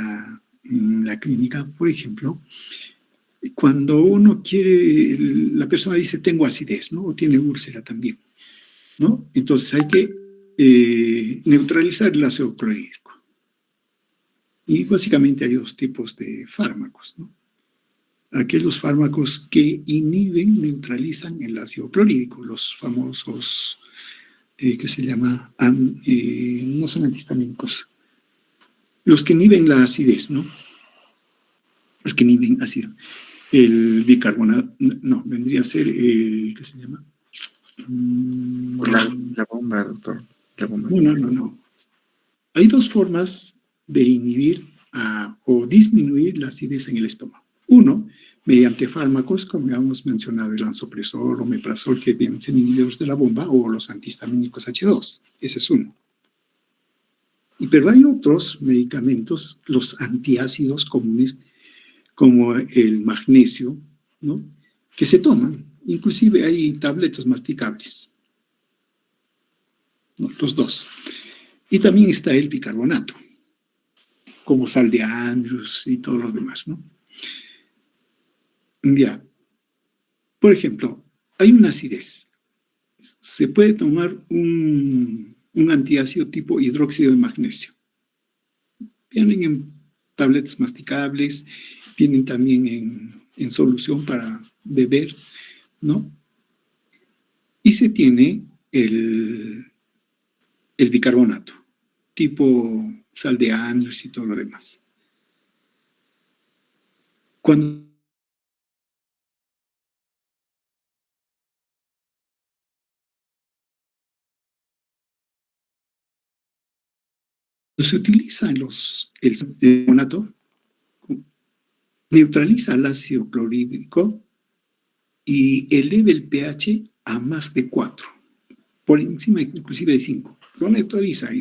Speaker 1: en la clínica, por ejemplo, cuando uno quiere, la persona dice tengo acidez, ¿no? O tiene úlcera también, ¿no? Entonces hay que neutralizar el ácido clorhídrico. Y básicamente hay dos tipos de fármacos, ¿no? Aquellos fármacos que inhiben, neutralizan el ácido clorhídrico, los famosos, que se llama, no son antihistamínicos, los que inhiben la acidez, ¿no? Los que inhiben ácido. El bicarbonato, no, vendría a ser, ¿qué se llama?
Speaker 2: La bomba, doctor. La bomba.
Speaker 1: No. Hay dos formas de inhibir o disminuir la acidez en el estómago. Uno, mediante fármacos, como ya hemos mencionado, el lansoprazol o omeprazol, que vienen siendo inhibidores de la bomba, o los antihistamínicos H2. Ese es uno. Pero hay otros medicamentos, los antiácidos comunes, como el magnesio, ¿no?, que se toman. Inclusive hay tabletas masticables, ¿no?, los dos. Y también está el bicarbonato, como sal de Andrews y todo lo demás, ¿no? Ya. Por ejemplo, hay una acidez. Se puede tomar un antiácido tipo hidróxido de magnesio. Vienen en tabletas masticables, vienen también en solución para beber, ¿no? Y se tiene el bicarbonato, tipo sal de Andrews y todo lo demás. Cuando se utiliza el bicarbonato, neutraliza el ácido clorhídrico y eleva el pH a más de 4, por encima inclusive de 5. Lo neutraliza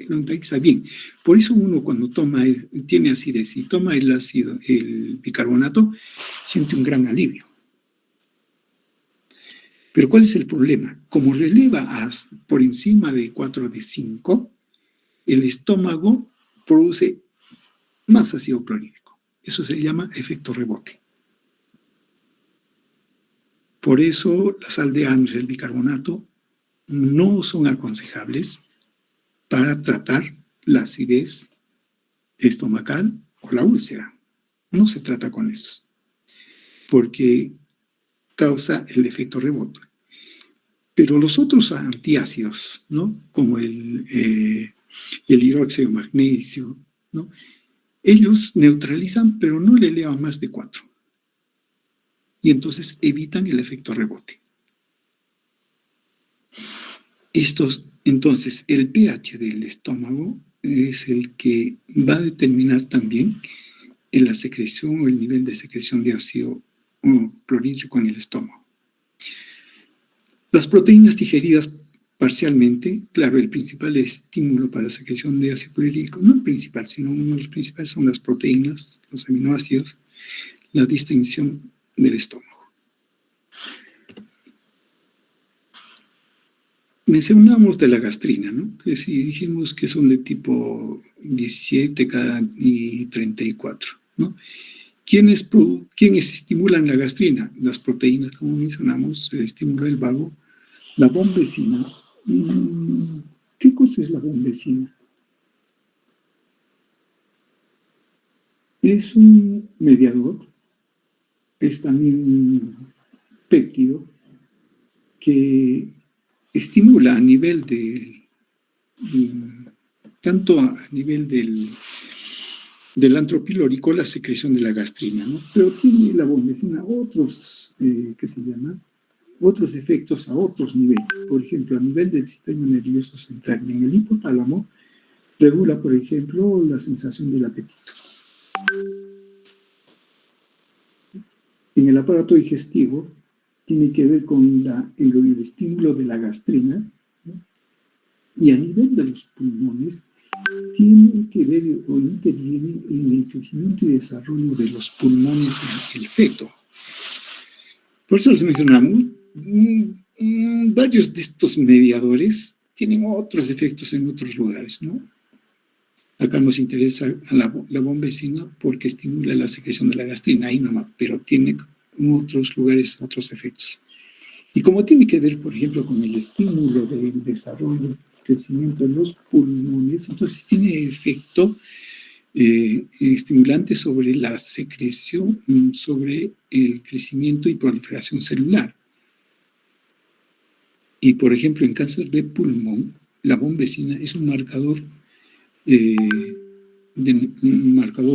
Speaker 1: bien. Por eso uno cuando tiene acidez y toma el bicarbonato, siente un gran alivio. Pero ¿cuál es el problema? Como lo eleva por encima de 4 de 5, el estómago produce más ácido clorhídrico. Eso se llama efecto rebote. Por eso la sal de Andrews y el bicarbonato no son aconsejables para tratar la acidez estomacal o la úlcera. No se trata con eso, porque causa el efecto rebote. Pero los otros antiácidos, ¿no?, como el hidróxido de magnesio, ¿no?, ellos neutralizan, pero no le elevan más de 4. Y entonces evitan el efecto rebote. Entonces, el pH del estómago es el que va a determinar también la secreción o el nivel de secreción de ácido clorhídrico en el estómago. Las proteínas digeridas parcialmente, claro, el principal estímulo para la secreción de ácido clorhídrico, no el principal, sino uno de los principales son las proteínas, los aminoácidos, la distensión del estómago. Mencionamos de la gastrina, ¿no?, que si dijimos que son de tipo 17 y 34, ¿no? ¿Quiénes estimulan la gastrina? Las proteínas, como mencionamos, el estímulo del vago, la bombecina. ¿Qué cosa es la bombecina? Es un mediador, es también un péptido que estimula a nivel tanto a nivel del antropilórico la secreción de la gastrina, ¿no? Pero tiene la bombecina otros, otros efectos a otros niveles. Por ejemplo, a nivel del sistema nervioso central y en el hipotálamo, regula, por ejemplo, la sensación del apetito. En el aparato digestivo, tiene que ver con el estímulo de la gastrina, ¿no? Y a nivel de los pulmones, tiene que ver o interviene en el crecimiento y desarrollo de los pulmones en el feto. Por eso les mencionamos, varios de estos mediadores tienen otros efectos en otros lugares, ¿no? Acá nos interesa a la bombecina porque estimula la secreción de la gastrina, ahí nomás, pero tiene en otros lugares otros efectos. Y como tiene que ver, por ejemplo, con el estímulo del desarrollo, crecimiento de los pulmones, entonces tiene efecto estimulante sobre la secreción, sobre el crecimiento y proliferación celular. Y, por ejemplo, en cáncer de pulmón, la bombecina es un marcador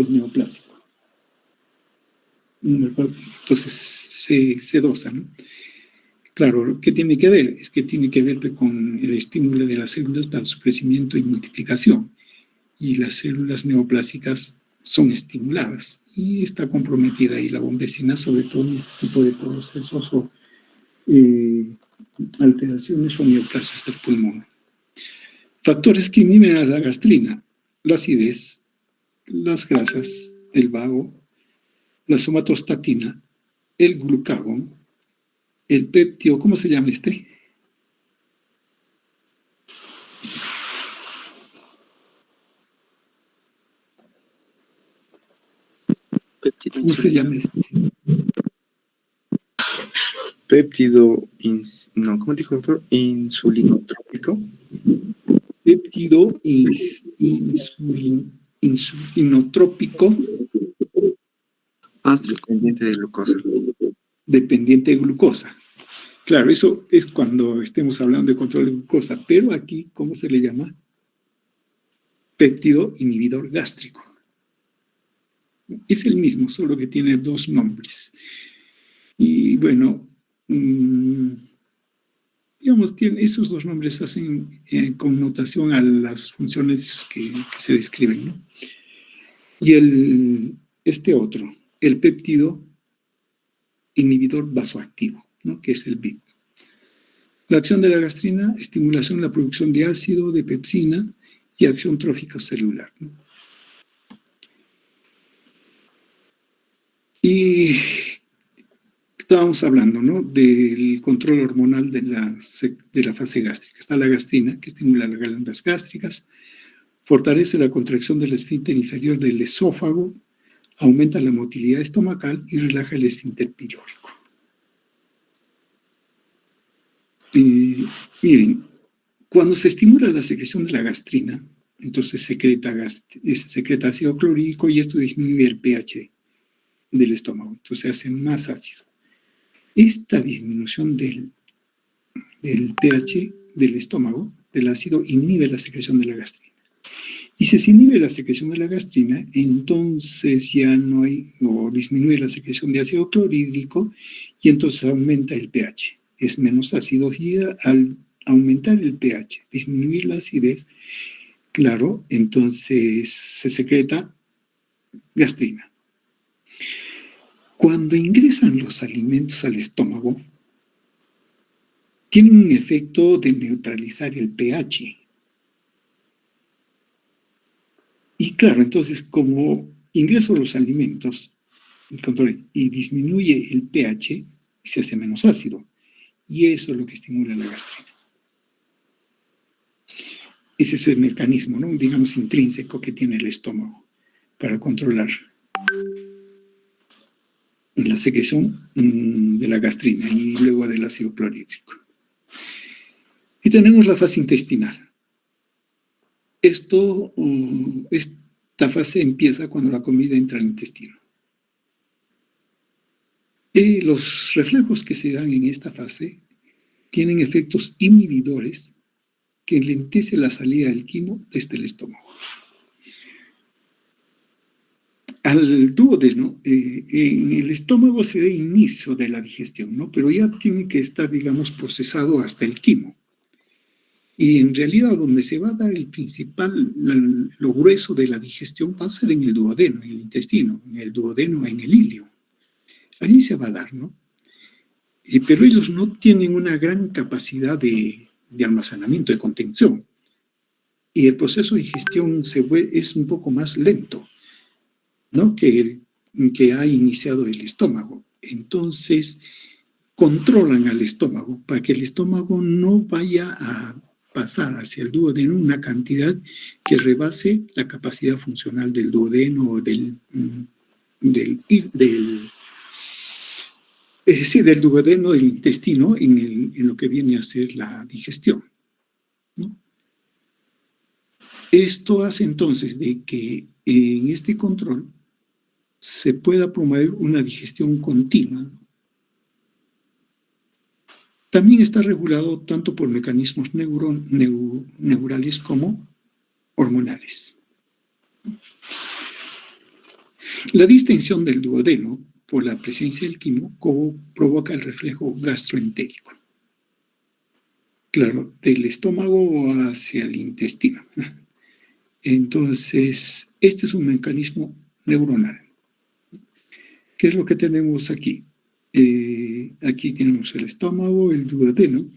Speaker 1: neoplásico. Entonces se dosa, ¿no? Claro, ¿qué tiene que ver? Es que tiene que ver con el estímulo de las células para su crecimiento y multiplicación. Y las células neoplásicas son estimuladas y está comprometida ahí la bombecina, sobre todo en este tipo de procesos o alteraciones o neoplasias del pulmón. Factores que inhiben a la gastrina: la acidez, las grasas, el vago, la somatostatina, el glucagón, el péptido, ¿cómo se llama este? ¿Cómo se llama este?
Speaker 2: Péptido, no, ¿cómo dijo el doctor? Insulinotrópico.
Speaker 1: Péptido insulinotrópico
Speaker 2: Dependiente de glucosa.
Speaker 1: dependiente de glucosa. Claro, eso es cuando estemos hablando de control de glucosa, pero aquí, ¿cómo se le llama? Péptido inhibidor gástrico. Es el mismo, solo que tiene dos nombres. Y bueno, digamos, esos dos nombres hacen connotación a las funciones que se describen, ¿no? Y este otro, el péptido inhibidor vasoactivo, ¿no? Que es el BIP. La acción de la gastrina: estimulación de la producción de ácido, de pepsina y acción trófica celular, ¿no? Y estábamos hablando, ¿no?, del control hormonal de la fase gástrica. Está la gastrina, que estimula las glándulas gástricas, fortalece la contracción del esfínter inferior del esófago, aumenta la motilidad estomacal y relaja el esfínter pilórico. Miren, cuando se estimula la secreción de la gastrina, entonces se secreta ácido clorhídrico y esto disminuye el pH del estómago, entonces se hace más ácido. Esta disminución del pH del estómago, del ácido, inhibe la secreción de la gastrina. Y si se inhibe la secreción de la gastrina, entonces ya no hay, o disminuye la secreción de ácido clorhídrico y entonces aumenta el pH. Es menos ácido y al aumentar el pH, disminuir la acidez, claro, entonces se secreta gastrina. Cuando ingresan los alimentos al estómago, tienen un efecto de neutralizar el pH. Y claro, entonces como ingreso los alimentos y disminuye el pH, se hace menos ácido. Y eso es lo que estimula la gastrina. Ese es el mecanismo, ¿no?, digamos, intrínseco que tiene el estómago para controlar la secreción de la gastrina y luego del ácido clorhídrico. Y tenemos la fase intestinal. Esta fase empieza cuando la comida entra al intestino. Los reflejos que se dan en esta fase tienen efectos inhibidores que enlentecen la salida del quimo desde el estómago. Al duodeno, en el estómago se da inicio de la digestión, ¿no?, pero ya tiene que estar, digamos, procesado hasta el quimo. Y en realidad donde se va a dar el principal, lo grueso de la digestión va a ser en el duodeno, en el intestino, en el duodeno, en el ilio. Allí se va a dar, ¿no? Pero ellos no tienen una gran capacidad de almacenamiento, de contención. Y el proceso de digestión es un poco más lento, ¿no?, que ha iniciado el estómago. Entonces, controlan al estómago para que el estómago no vaya a pasar hacia el duodeno una cantidad que rebase la capacidad funcional del duodeno o del duodeno, del intestino, en lo que viene a ser la digestión, ¿no? Esto hace entonces de que en este control se pueda promover una digestión continua. También está regulado tanto por mecanismos neurales como hormonales. La distensión del duodeno por la presencia del quimo provoca el reflejo gastroentérico. Claro, del estómago hacia el intestino. Entonces, este es un mecanismo neuronal. ¿Qué es lo que tenemos aquí? Aquí tenemos el estómago, el duodeno,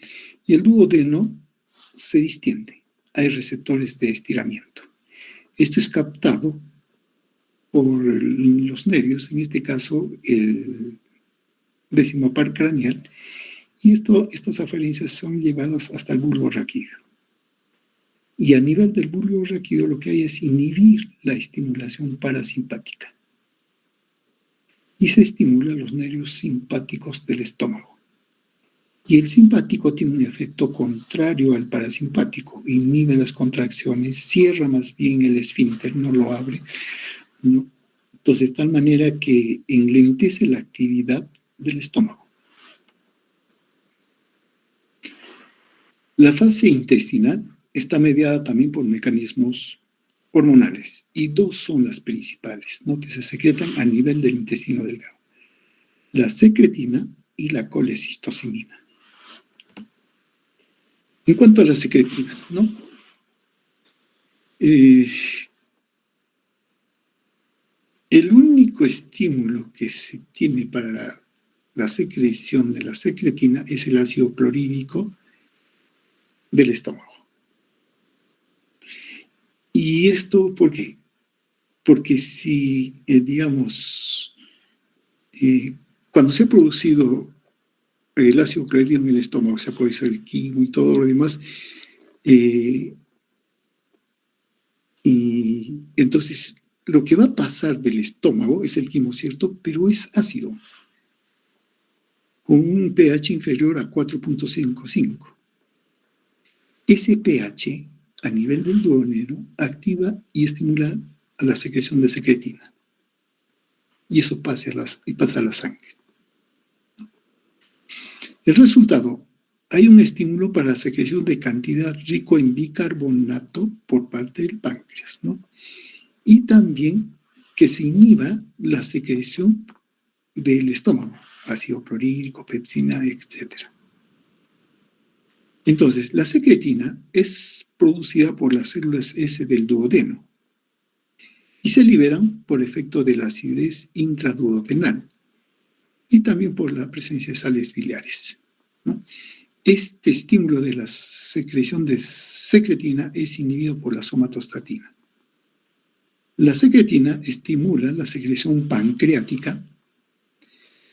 Speaker 1: y el duodeno se distiende. Hay receptores de estiramiento. Esto es captado por los nervios, en este caso el décimo par craneal, y estas aferencias son llevadas hasta el bulbo raquídeo. Y a nivel del bulbo raquídeo lo que hay es inhibir la estimulación parasimpática. Y se estimulan los nervios simpáticos del estómago. Y el simpático tiene un efecto contrario al parasimpático, inhibe las contracciones, cierra más bien el esfínter, no lo abre, ¿no? Entonces, de tal manera que enlentece la actividad del estómago. La fase intestinal está mediada también por mecanismos hormonales, y dos son las principales, ¿no?, que se secretan a nivel del intestino delgado: la secretina y la colecistocimina. En cuanto a la secretina, ¿no?, el único estímulo que se tiene para la secreción de la secretina es el ácido clorhídrico del estómago. ¿Y esto por qué? Porque si, cuando se ha producido el ácido clorhídrico en el estómago, se ha producido el quimo y todo lo demás, y entonces lo que va a pasar del estómago es el quimo, ¿cierto? Pero es ácido, con un pH inferior a 4.55. Ese pH, a nivel del duodeno, activa y estimula a la secreción de secretina. Y eso pasa a la sangre. El resultado: hay un estímulo para la secreción de cantidad rico en bicarbonato por parte del páncreas, ¿no? Y también que se inhiba la secreción del estómago, ácido clorhídrico, pepsina, etc. Entonces, la secretina es producida por las células S del duodeno y se liberan por efecto de la acidez intraduodenal y también por la presencia de sales biliares, ¿no? Este estímulo de la secreción de secretina es inhibido por la somatostatina. La secretina estimula la secreción pancreática,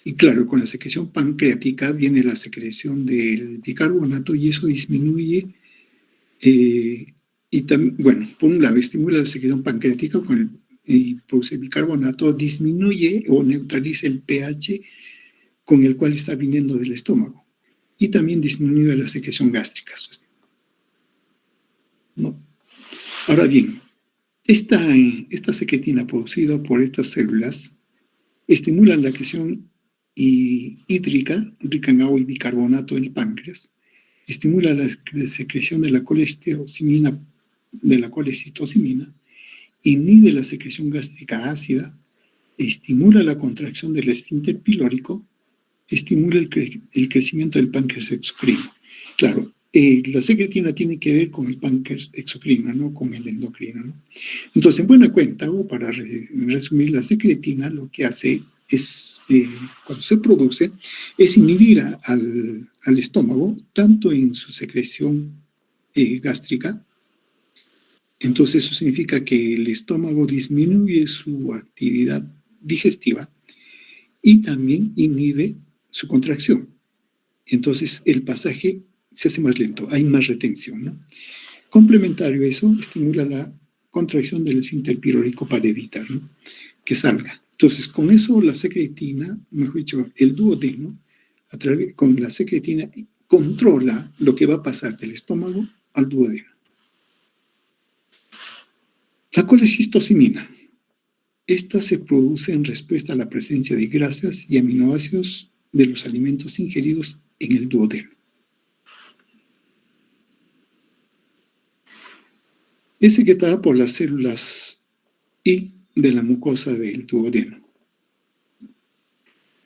Speaker 1: y claro, con la secreción pancreática viene la secreción del bicarbonato, y eso disminuye, y también, bueno, por un lado estimula la secreción pancreática y produce bicarbonato, disminuye o neutraliza el pH con el cual está viniendo del estómago, y también disminuye la secreción gástrica, ¿no? Ahora bien, esta secretina producida por estas células estimula la acreción hídrica, rica en agua y bicarbonato en el páncreas, estimula la secreción de la colecistocimina, inhibe la secreción gástrica ácida, estimula la contracción del esfínter pilórico, estimula el crecimiento del páncreas exocrino. Claro, la secretina tiene que ver con el páncreas exocrino, no con el endocrino, ¿no? Entonces, en buena cuenta, o para resumir, la secretina lo que hace es, cuando se produce, es inhibir al estómago, tanto en su secreción gástrica. Entonces, eso significa que el estómago disminuye su actividad digestiva y también inhibe su contracción. Entonces, el pasaje se hace más lento, hay más retención, ¿no? Complementario a eso, estimula la contracción del esfínter pilórico para evitar, ¿no?, que salga. Entonces, con eso la secretina, mejor dicho, el duodeno, con la secretina, controla lo que va a pasar del estómago al duodeno. La colecistocimina. Esta se produce en respuesta a la presencia de grasas y aminoácidos de los alimentos ingeridos en el duodeno. Es secretada por las células I de la mucosa del duodeno.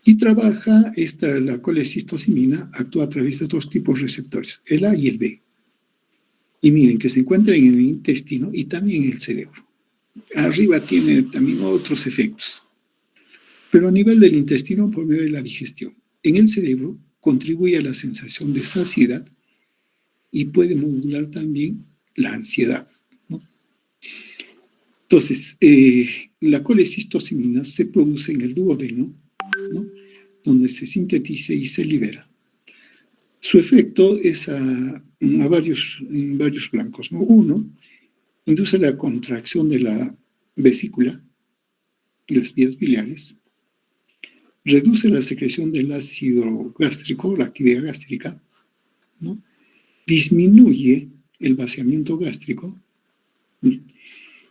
Speaker 1: Y trabaja la colecistocimina, actúa a través de dos tipos de receptores, el A y el B. Y miren que se encuentran en el intestino y también en el cerebro. arriba tiene también otros efectos. Pero a nivel del intestino, por medio de la digestión. En el cerebro contribuye a la sensación de saciedad y puede modular también la ansiedad, ¿no? Entonces, la colecistocimina se produce en el duodeno, ¿no? Donde se sintetiza y se libera. Su efecto es en varios flancos, ¿no? Uno, induce la contracción de la vesícula y las vías biliares, reduce la secreción del ácido gástrico, la actividad gástrica, ¿no? Disminuye el vaciamiento gástrico,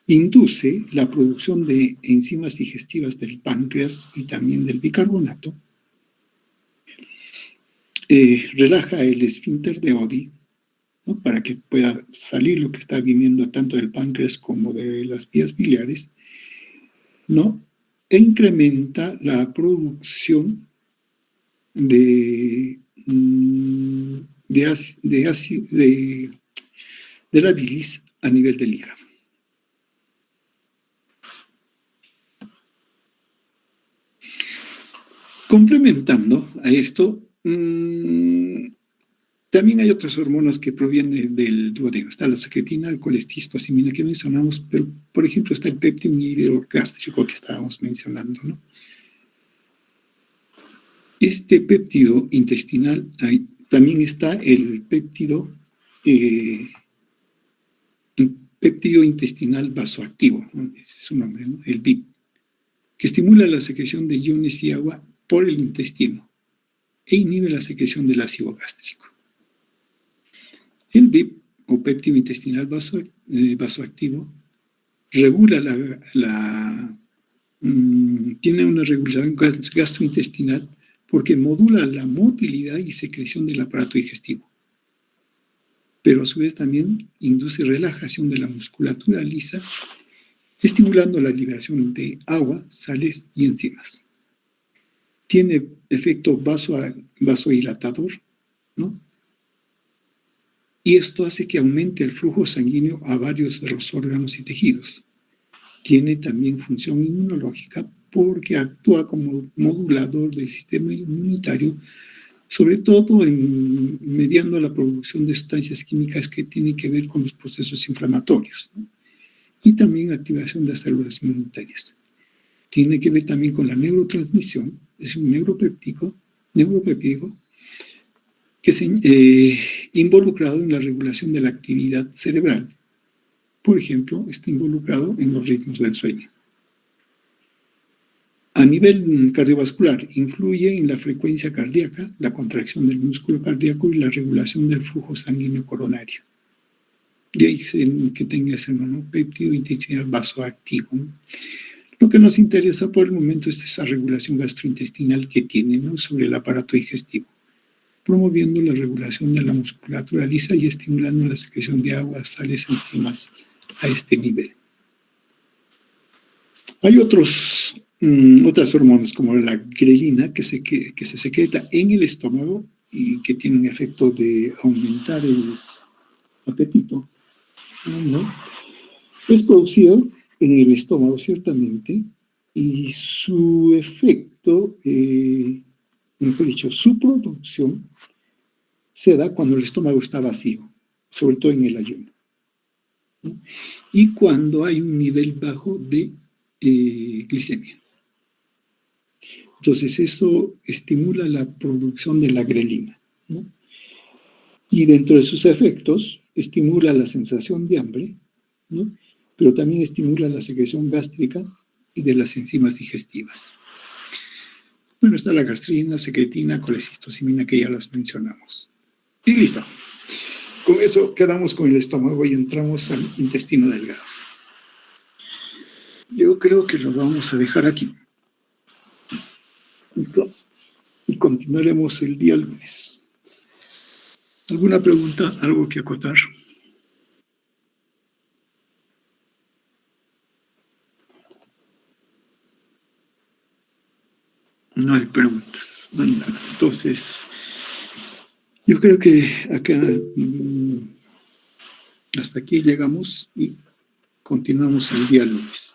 Speaker 1: induce la producción de enzimas digestivas del páncreas y también del bicarbonato, relaja el esfínter de Oddi, ¿no? Para que pueda salir lo que está viniendo tanto del páncreas como de las vías biliares, ¿no? E incrementa la producción de la bilis a nivel del hígado. Complementando a esto, también hay otras hormonas que provienen del duodeno. Está la secretina, el colecistocimina que mencionamos, pero por ejemplo está el péptido inhibidor gástrico que estábamos mencionando, ¿no? Este péptido intestinal, también está el péptido intestinal vasoactivo, ¿no? Ese es su nombre, ¿no? El BIP, que estimula la secreción de iones y agua por el intestino e inhibe la secreción del ácido gástrico. El BIP, o péptido intestinal vasoactivo, regula tiene una regulación gastrointestinal porque modula la motilidad y secreción del aparato digestivo, pero a su vez también induce relajación de la musculatura lisa, estimulando la liberación de agua, sales y enzimas. Tiene efecto vasodilatador, ¿no? Y esto hace que aumente el flujo sanguíneo a varios de los órganos y tejidos. Tiene también función inmunológica porque actúa como modulador del sistema inmunitario, sobre todo mediando la producción de sustancias químicas que tienen que ver con los procesos inflamatorios, ¿no? Y también activación de las células inmunitarias. Tiene que ver también con la neurotransmisión, es un neuropéptido que es involucrado en la regulación de la actividad cerebral. Por ejemplo, está involucrado en los ritmos del sueño. A nivel cardiovascular, influye en la frecuencia cardíaca, la contracción del músculo cardíaco y la regulación del flujo sanguíneo coronario. De ahí que tenga ese monopéptido intestinal vasoactivo, ¿no? Lo que nos interesa por el momento es esa regulación gastrointestinal que tiene, ¿no? Sobre el aparato digestivo, promoviendo la regulación de la musculatura lisa y estimulando la secreción de agua, sales, enzimas a este nivel. Hay otras hormonas como la grelina que se secreta en el estómago y que tiene un efecto de aumentar el apetito, ¿no? Es producido en el estómago ciertamente y su efecto, mejor dicho, su producción se da cuando el estómago está vacío, sobre todo en el ayuno, ¿no? Y cuando hay un nivel bajo de glicemia. Entonces, eso estimula la producción de la grelina, ¿no? Y dentro de sus efectos, estimula la sensación de hambre, ¿no? Pero también estimula la secreción gástrica y de las enzimas digestivas. Bueno, está la gastrina, secretina, colecistocimina, que ya las mencionamos. Y listo. Con eso quedamos con el estómago y entramos al intestino delgado. Yo creo que lo vamos a dejar aquí. Y continuaremos el día lunes. ¿Alguna pregunta? ¿Algo que acotar? No hay preguntas, no hay nada. Entonces, yo creo que acá hasta aquí llegamos y Continuamos el día lunes.